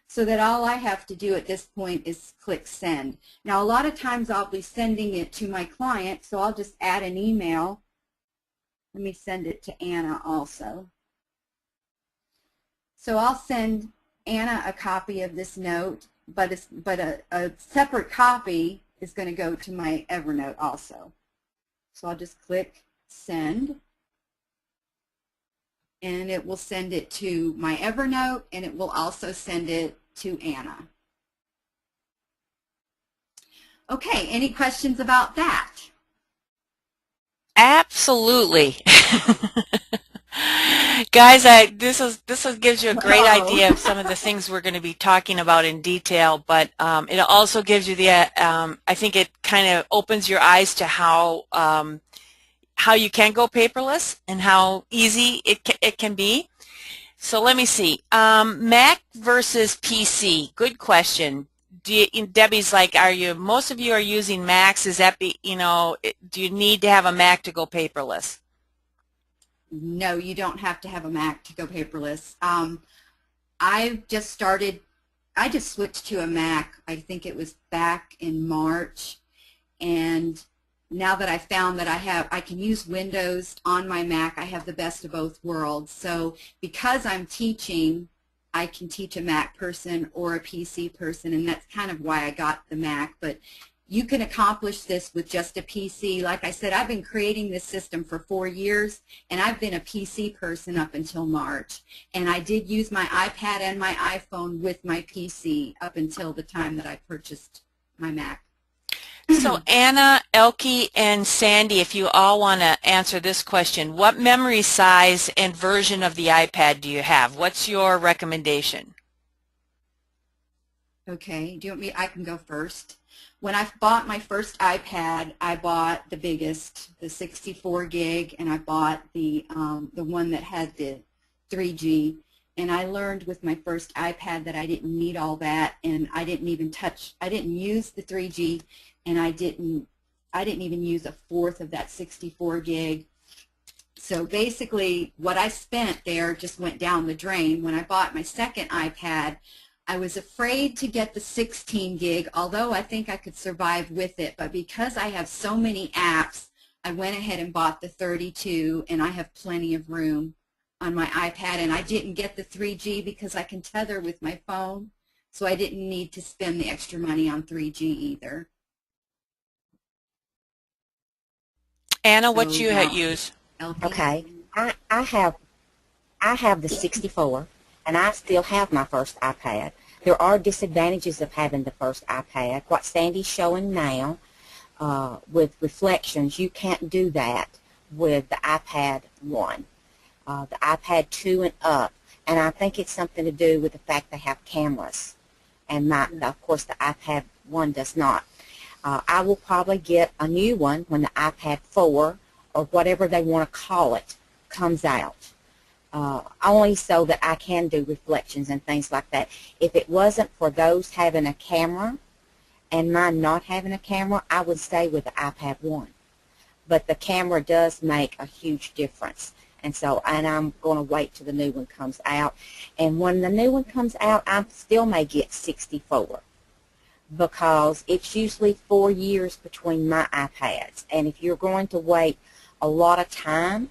so that all I have to do at this point is click send. Now a lot of times I'll be sending it to my client, so I'll just add an email. Let me send it to Anna also. So I'll send Anna a copy of this note, but a separate copy is going to go to my Evernote also. So I'll just click send, and it will send it to my Evernote, and it will also send it to Anna. Okay, any questions about that? Absolutely. Guys, this gives you a great idea of some of the things we're going to be talking about in detail, but it also gives you the, I think it kind of opens your eyes to how you can go paperless and how easy it can be. So let me see. Mac versus PC. Good question. Debbie's like, most of you are using Macs? Is that do you need to have a Mac to go paperless? No, you don't have to have a Mac to go paperless. I just switched to a Mac. I think it was back in March, and now that I found that I can use Windows on my Mac, I have the best of both worlds. So because I'm teaching, I can teach a Mac person or a PC person, and that's kind of why I got the Mac. But you can accomplish this with just a PC. Like I said, I've been creating this system for 4 years, and I've been a PC person up until March. And I did use my iPad and my iPhone with my PC up until the time that I purchased my Mac. So Anna, Elke, and Sandy, if you all want to answer this question, what memory size and version of the iPad do you have? What's your recommendation? Okay, do you want me? I can go first. When I bought my first iPad, I bought the biggest, the 64 gig, and I bought the one that had the 3G. And I learned with my first iPad that I didn't need all that, and I didn't use the 3G, and I didn't even use a fourth of that 64 gig. So basically, what I spent there just went down the drain. When I bought my second iPad, I was afraid to get the 16 gig, although I think I could survive with it. But because I have so many apps, I went ahead and bought the 32, and I have plenty of room on my iPad. And I didn't get the 3G because I can tether with my phone, so I didn't need to spend the extra money on 3G either. Anna, what do you use? Okay, I have the 64, and I still have my first iPad. There are disadvantages of having the first iPad. What Sandy's showing now with reflections, you can't do that with the iPad 1. The iPad 2 and up, and I think it's something to do with the fact they have cameras, and of course the iPad 1 does not. I will probably get a new one when the iPad 4 or whatever they want to call it comes out, only so that I can do reflections and things like that. If it wasn't for those having a camera and mine not having a camera, I would stay with the iPad 1. But the camera does make a huge difference. And I'm going to wait till the new one comes out. And when the new one comes out, I still may get 64. Because it's usually 4 years between my iPads. And if you're going to wait a lot of time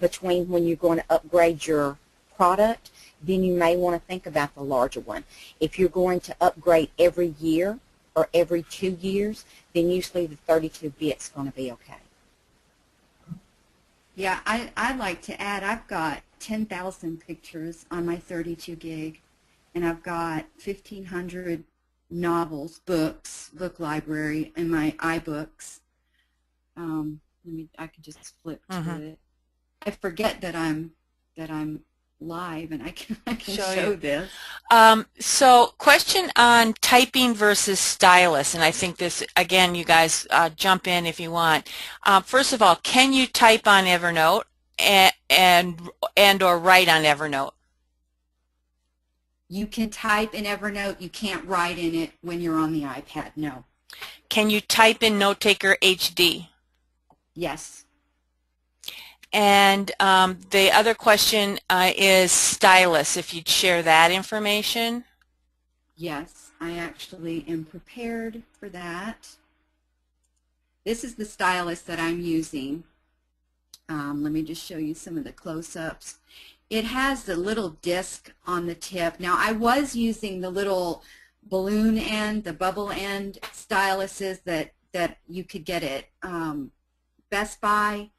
between when you're going to upgrade your product, then you may want to think about the larger one. If you're going to upgrade every year or every 2 years, then usually the 32-bit's going to be okay. Yeah, I'd like to add, I've got 10,000 pictures on my 32 gig, and I've got 1,500 novels, book library in my iBooks. I can just flip to it. I forget that I'm live, and I can show this. So question on typing versus stylus, and I think this, again, you guys jump in if you want. First of all, can you type on Evernote? and or write on Evernote? You can type in Evernote. You can't write in it when you're on the iPad. No. Can you type in Note Taker HD? Yes. And the other question is stylus, if you'd share that information. Yes, I actually am prepared for that. This is the stylus that I'm using. Let me just show you some of the close-ups. It has the little disc on the tip. Now, I was using the little balloon end, the bubble end styluses that you could get at Best Buy,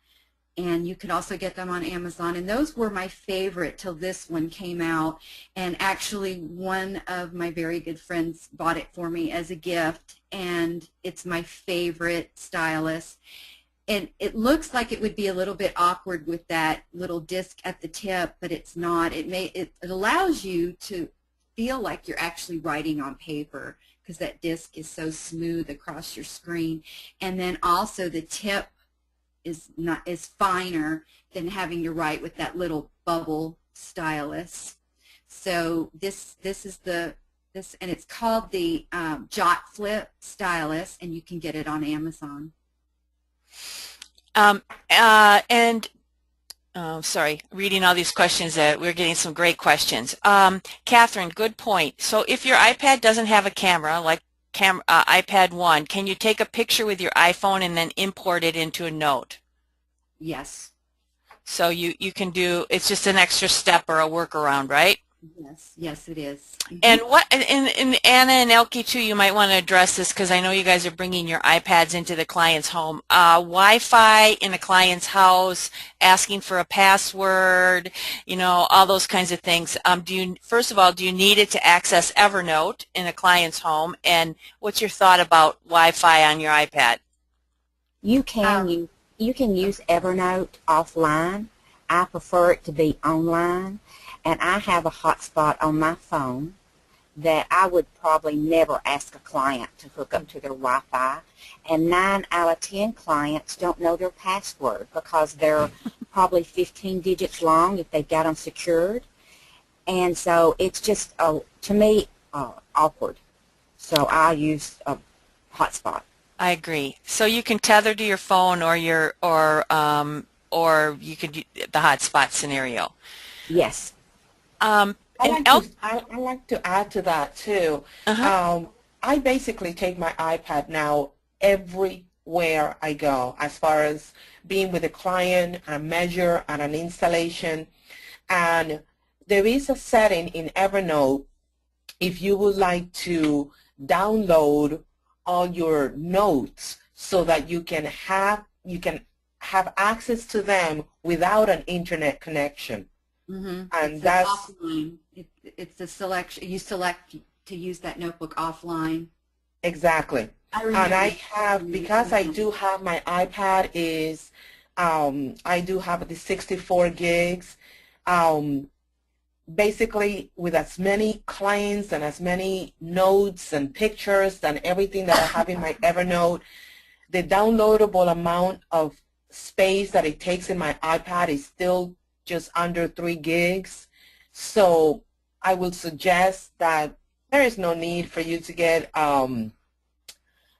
and you could also get them on Amazon, and those were my favorite till this one came out. And actually one of my very good friends bought it for me as a gift, and it's my favorite stylus. And it looks like it would be a little bit awkward with that little disc at the tip, but it's not. It allows you to feel like you're actually writing on paper because that disc is so smooth across your screen. And then also the tip is finer than having to write with that little bubble stylus. So this is and it's called the Jot Flip stylus, and you can get it on Amazon. Sorry, reading all these questions, we're getting some great questions. Catherine, good point. So if your iPad doesn't have a camera, like iPad 1, can you take a picture with your iPhone and then import it into a note? Yes. So you can do, it's just an extra step or a workaround, right? Yes, it is. And Anna and Elke too, you might want to address this because I know you guys are bringing your iPads into the client's home. Wi-Fi in a client's house, asking for a password, you know, all those kinds of things. First of all, do you need it to access Evernote in a client's home? And what's your thought about Wi-Fi on your iPad? You can use Evernote offline. I prefer it to be online. And I have a hotspot on my phone that I would probably never ask a client to hook up to their Wi-Fi. And 9 out of 10 clients don't know their password because they're probably 15 digits long if they've got them secured. And so it's just, to me, awkward. So I use a hotspot. I agree. So you can tether to your phone or you could do the hotspot scenario. Yes. I like to add to that too. I basically take my iPad now everywhere I go, as far as being with a client, a measure, and an installation. And there is a setting in Evernote if you would like to download all your notes so that you can have access to them without an internet connection. Mm-hmm. And it's that's offline. It's the selection. You select to use that notebook offline. Exactly. And I have, because I do have my iPad I do have the 64 gigs. Basically, with as many clients and as many notes and pictures and everything that I have in my Evernote, the downloadable amount of space that it takes in my iPad is still just under 3 gigs. So I would suggest that there is no need for you to get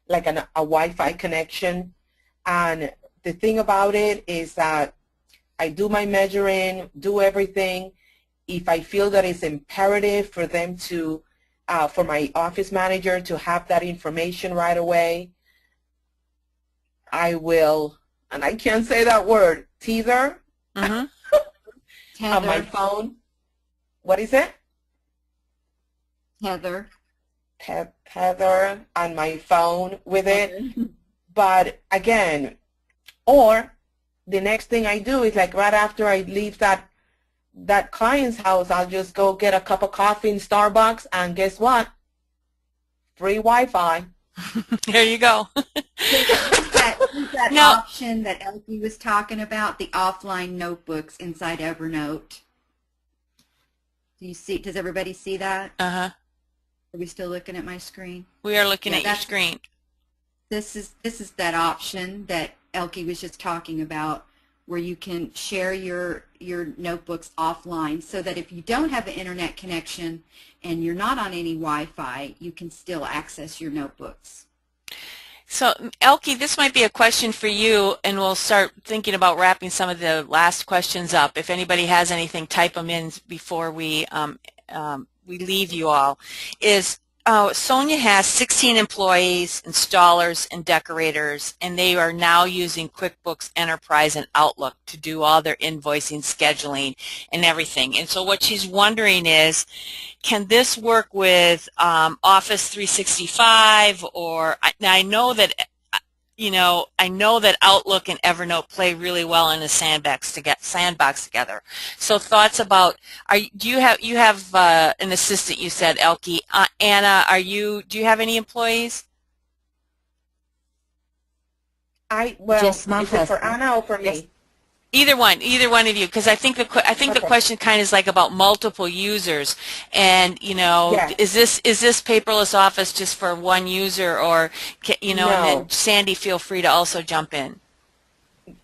like a Wi-Fi connection. And the thing about it is that I do my measuring, do everything. If I feel that it's imperative for them to, for my office manager to have that information right away, I will, and I can't say that word, tether. Tether. On my phone. What is it? Tether. Tether on my phone with it. But again, or the next thing I do is like right after I leave that client's house, I'll just go get a cup of coffee in Starbucks, and guess what? Free Wi-Fi. There you go. that option that Elke was talking about, the offline notebooks inside Evernote. Do you see? Does everybody see that? Uh-huh. Are we still looking at my screen? We are looking at your screen. This is that option that Elke was just talking about where you can share your notebooks offline, so that if you don't have an internet connection and you're not on any Wi-Fi, you can still access your notebooks. So, Elke, this might be a question for you, and we'll start thinking about wrapping some of the last questions up. If anybody has anything, type them in before we leave you all. Sonia has 16 employees, installers, and decorators, and they are now using QuickBooks Enterprise and Outlook to do all their invoicing, scheduling, and everything. And so what she's wondering is, can this work with Office 365? Or now I know that Outlook and Evernote play really well in a sandbox together. So thoughts about, do you have an assistant, you said, Elke. Anna, do you have any employees? Just my is it for husband. Anna or for me? Yes. Either one of you, because I think the Okay. question kind of is like about multiple users, and Yes. is this Paperless Office just for one user, or and then No. Sandy, feel free to also jump in.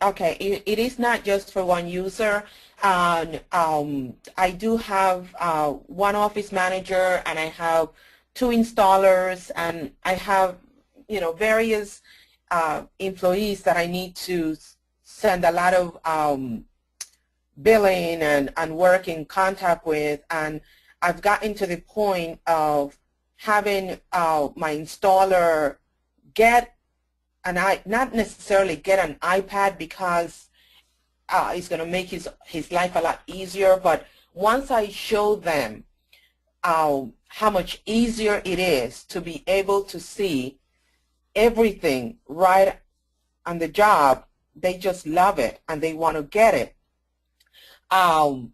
Okay, it is not just for one user. I do have one office manager, and I have two installers, and I have various employees that I need to send a lot of billing and work in contact with, and I've gotten to the point of having my installer get not necessarily get an iPad, because it's going to make his life a lot easier, but once I show them how much easier it is to be able to see everything right on the job, they just love it and they want to get it. And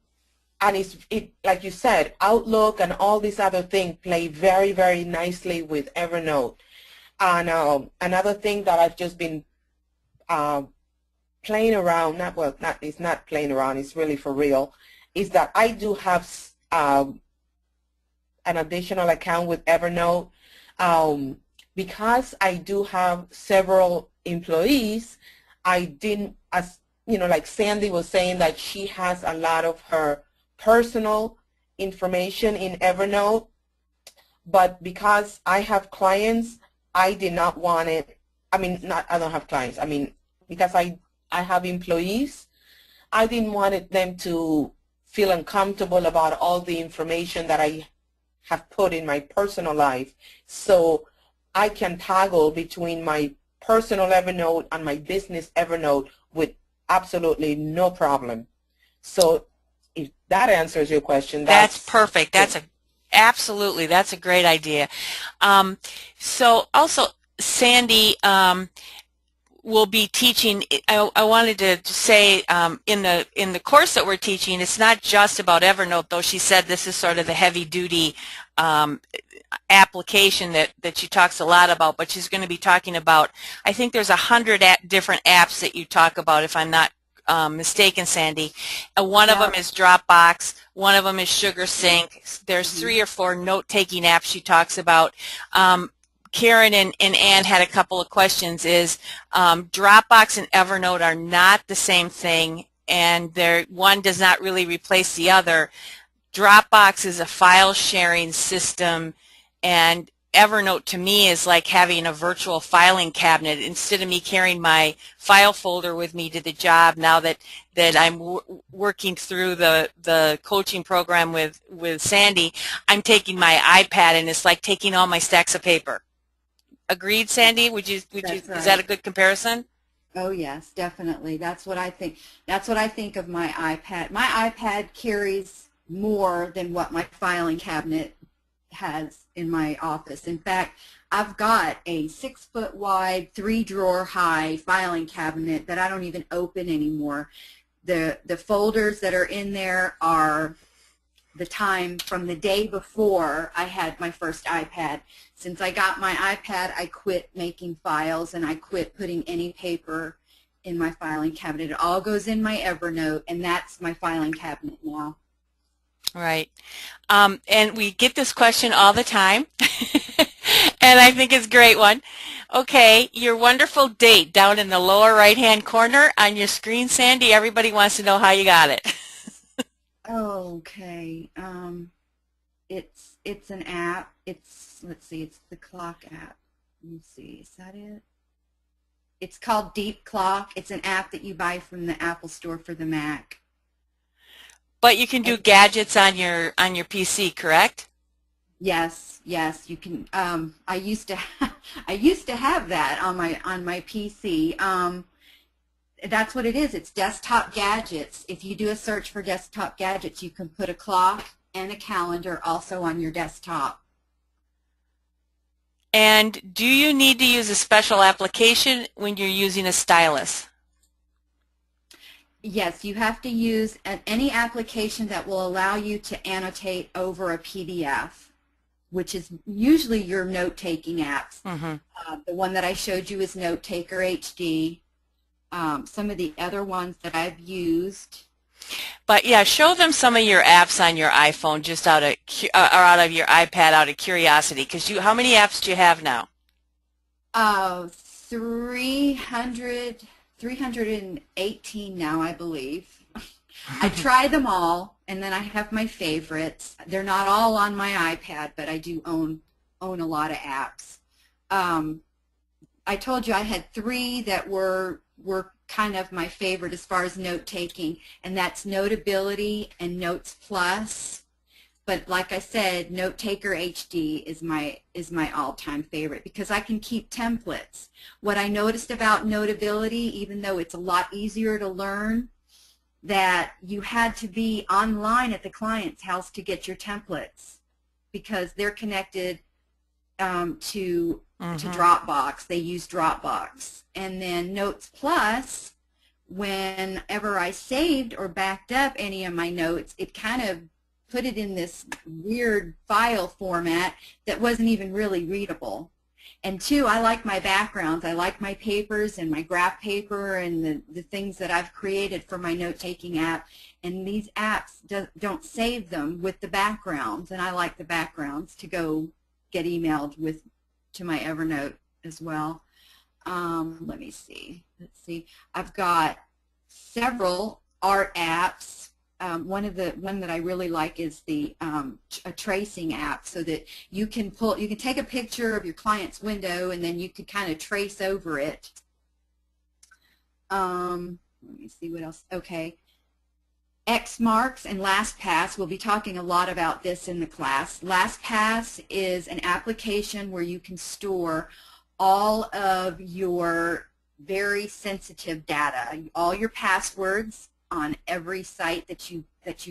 it like you said, Outlook and all these other things play very, very nicely with Evernote. And another thing that I've just been playing around, it's not playing around, it's really for real, is that I do have an additional account with Evernote. Because I do have several employees, I didn't, like Sandy was saying, that she has a lot of her personal information in Evernote, but because I have clients, I did not want it. I don't have clients. Because I have employees, I didn't want them to feel uncomfortable about all the information that I have put in my personal life. So I can toggle between my personal Evernote and my business Evernote with absolutely no problem. So if that answers your question, That's perfect. Absolutely, that's a great idea. So also, Sandy will be teaching. I wanted to say in the course that we're teaching, it's not just about Evernote, though she said this is sort of the heavy-duty application that she talks a lot about, but she's going to be talking about, I think there's 100 different apps that you talk about, if I'm not mistaken, Sandy. One of them is Dropbox, one of them is SugarSync. There's 3 or 4 note-taking apps she talks about. Karen and Ann had a couple of questions. Dropbox and Evernote are not the same thing, and one does not really replace the other. Dropbox is a file sharing system, and Evernote to me is like having a virtual filing cabinet. Instead of me carrying my file folder with me to the job, now that I'm working through the coaching program with Sandy, I'm taking my iPad, and it's like taking all my stacks of paper. Agreed, Sandy? That's Is right. that a good comparison? Oh yes, definitely. That's what I think. That's what I think of my iPad. My iPad carries more than what my filing cabinet has in my office. In fact, I've got a 6-foot wide, 3-drawer high filing cabinet that I don't even open anymore. The folders that are in there are the time from the day before I had my first iPad. Since I got my iPad, I quit making files, and I quit putting any paper in my filing cabinet. It all goes in my Evernote, and that's my filing cabinet now. Right. And we get this question all the time. And I think it's a great one. Okay, your wonderful date down in the lower right-hand corner on your screen, Sandy. Everybody wants to know how you got it. Okay. It's an app. Let's see, it's the clock app. Let me see, is that it? It's called Deep Clock. It's an app that you buy from the Apple Store for the Mac. But you can do gadgets on your PC, correct? Yes, yes, you can. I used to I used to have that on my PC. That's what it is. It's desktop gadgets. If you do a search for desktop gadgets, you can put a clock and a calendar also on your desktop. And do you need to use a special application when you're using a stylus? Yes, you have to use any application that will allow you to annotate over a PDF, which is usually your note-taking apps. The one that I showed you is Note Taker HD. Some of the other ones that I've used. But yeah, show them some of your apps on your iPhone, just out of or out of your iPad, out of curiosity. Because how many apps do you have now? 318 now, I believe. I try them all, and then I have my favorites. They're not all on my iPad, but I do own a lot of apps. I told you I had 3 that were kind of my favorite as far as note-taking, and that's Notability and Notes Plus. But like I said, Note Taker HD is my all-time favorite because I can keep templates. What I noticed about Notability, even though it's a lot easier to learn, that you had to be online at the client's house to get your templates because they're connected to Dropbox. They use Dropbox. And then Notes Plus, whenever I saved or backed up any of my notes, it kind of put it in this weird file format that wasn't even really readable. And 2, I like my backgrounds. I like my papers and my graph paper and the things that I've created for my note-taking app. And these apps don't save them with the backgrounds, and I like the backgrounds to go get emailed to my Evernote as well. Let me see. Let's see. I've got several art apps. One that I really like is a tracing app, so that you can take a picture of your client's window and then you could kind of trace over it. Let me see what else. Okay. Xmarks and LastPass, we'll be talking a lot about this in the class. LastPass is an application where you can store all of your very sensitive data, all your passwords on every site that you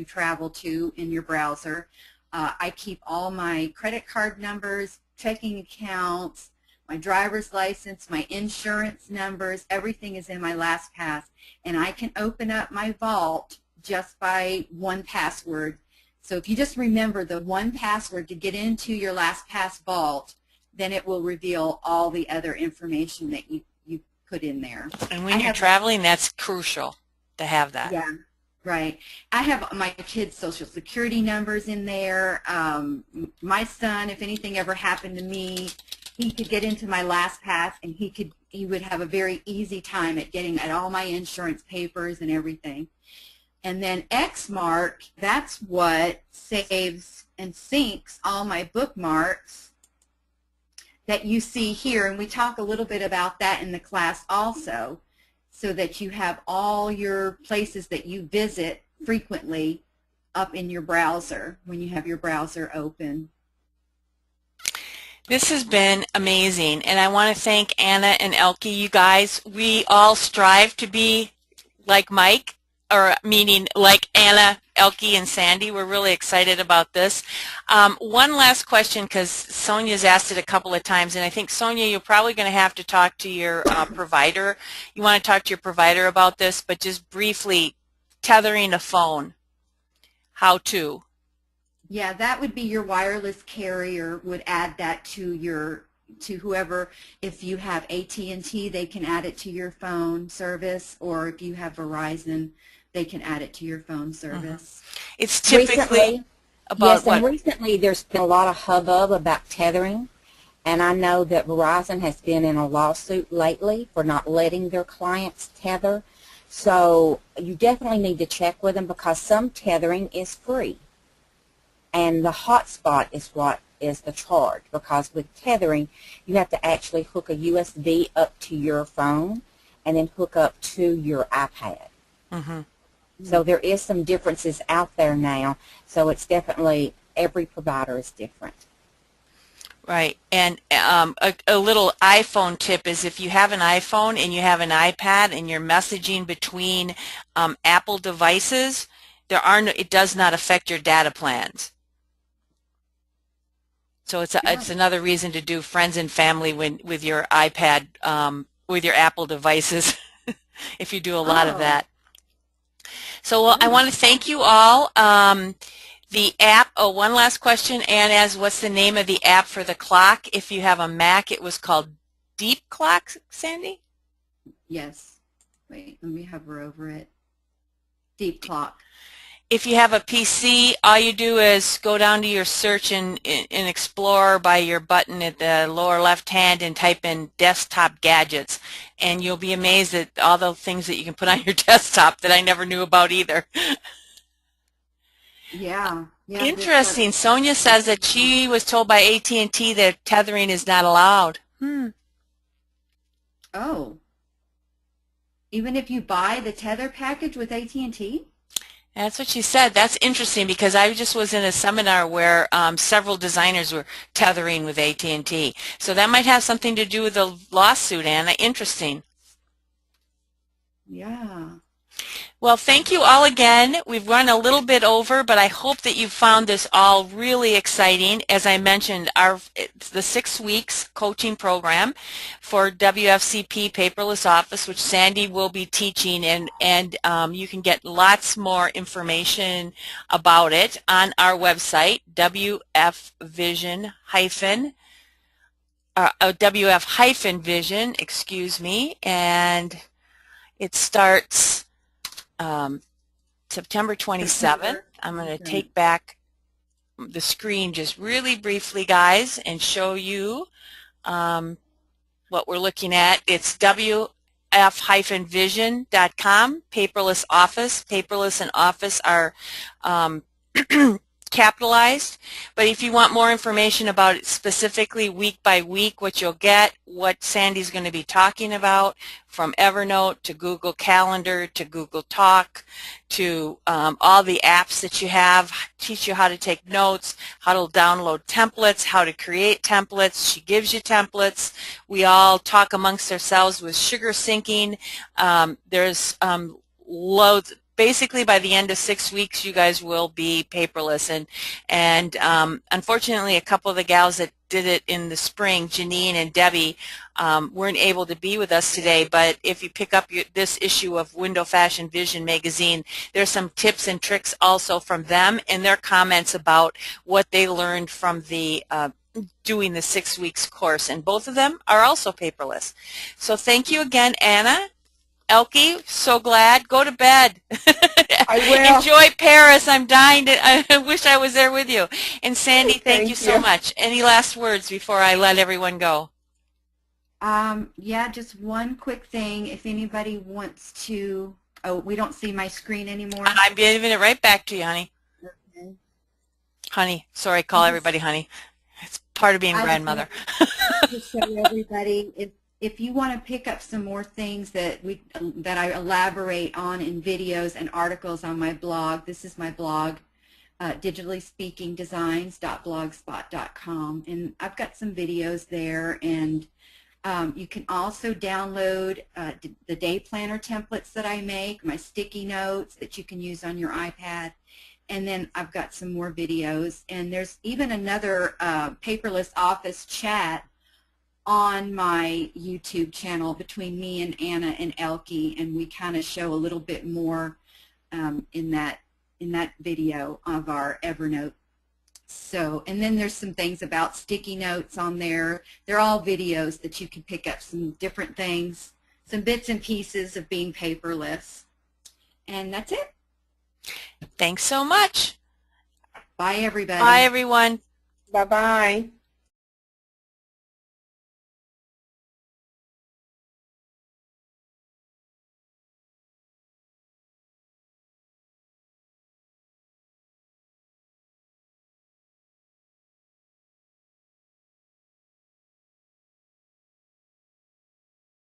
travel to in your browser. I keep all my credit card numbers, checking accounts, my driver's license, my insurance numbers, everything is in my LastPass, and I can open up my vault just by one password. So if you just remember the one password to get into your LastPass vault, then it will reveal all the other information that you put in there. And when you're traveling, that's crucial to have that. Yeah, right. I have my kids' social security numbers in there. My son, if anything ever happened to me, he could get into my LastPass and he would have a very easy time at getting at all my insurance papers and everything. And then Xmark, that's what saves and syncs all my bookmarks that you see here. And we talk a little bit about that in the class also, so that you have all your places that you visit frequently up in your browser when you have your browser open. This has been amazing, and I want to thank Anna and Elke. You guys, we all strive to be like Mike, or meaning like Anna, Elke, and Sandy. We're really excited about this. One last question, because Sonia's asked it a couple of times, and I think, Sonia, you're probably going to have to talk to your provider. You want to talk to your provider about this, but just briefly, tethering a phone, how to. Yeah, that would be your wireless carrier would add that to whoever. If you have AT&T, they can add it to your phone service, or if you have Verizon, they can add it to your phone service. It's typically Recently, about yes, and recently there's been a lot of hubbub about tethering, And I know that Verizon has been in a lawsuit lately for not letting their clients tether. So you definitely need to check with them because some tethering is free. And the hotspot is what is the charge, because with tethering, you have to actually hook a USB up to your phone and then hook up to your iPad. Mm-hmm. So there is some differences out there now. So it's definitely, every provider is different. Right, and a little iPhone tip is if you have an iPhone and you have an iPad and you're messaging between Apple devices, it does not affect your data plans. So it's another reason to do friends and family with your iPad, with your Apple devices, if you do a lot of that. So I want to thank you all. The app, one last question, Ann, as what's the name of the app for the clock? If you have a Mac, it was called Deep Clock, Sandy? Yes. Wait, let me hover over it. Deep Clock. If you have a PC, all you do is go down to your search and Explorer by your button at the lower left hand and type in desktop gadgets, and you'll be amazed at all the things that you can put on your desktop that I never knew about either. Yeah. Interesting. Sonia says that she was told by AT&T that tethering is not allowed. Oh. Even if you buy the tether package with AT&T? That's what she said. That's interesting because I just was in a seminar where several designers were tethering with AT&T. So that might have something to do with the lawsuit, Anna. Interesting. Yeah. Well, thank you all again. We've run a little bit over, but I hope that you found this all really exciting. As I mentioned, it's the 6 weeks coaching program for WFCP Paperless Office, which Sandy will be teaching, and you can get lots more information about it on our website, WF-Vision, excuse me, and it starts September 27th. I'm going to take back the screen just really briefly, guys, and show you what we're looking at. It's wf-vision.com, Paperless Office. Paperless and Office are capitalized, but if you want more information about it specifically week by week, what you'll get, what Sandy's going to be talking about, from Evernote to Google Calendar to Google Talk to all the apps that you have, teach you how to take notes, how to download templates, how to create templates. She gives you templates. We all talk amongst ourselves with sugar syncing. There's loads. Basically, by the end of 6 weeks, you guys will be paperless. And unfortunately, a couple of the gals that did it in the spring, Janine and Debbie, weren't able to be with us today. But if you pick up this issue of Window Fashion Vision magazine, there's some tips and tricks also from them and their comments about what they learned from the doing the 6 weeks course. And both of them are also paperless. So thank you again, Anna. Elke, so glad. Go to bed. I will. Enjoy Paris. I'm dying to. I wish I was there with you. And Sandy, thank you so much. Any last words before I let everyone go? Yeah, just one quick thing. If anybody wants to, we don't see my screen anymore. I'm giving it right back to you, honey. Okay. Honey, sorry, call everybody honey. It's part of being grandmother. To show everybody, if you want to pick up some more things that I elaborate on in videos and articles on my blog, this is my blog, digitallyspeakingdesigns.blogspot.com, and I've got some videos there, and you can also download the day planner templates that I make, my sticky notes that you can use on your iPad, and then I've got some more videos, and there's even another Paperless Office chat on my YouTube channel between me and Anna and Elke, and we kind of show a little bit more in that video of our Evernote. So, and then there's some things about sticky notes on there. They're all videos that you can pick up some different things, some bits and pieces of being paperless. And that's it. Thanks so much. Bye, everybody. Bye, everyone. Bye-bye.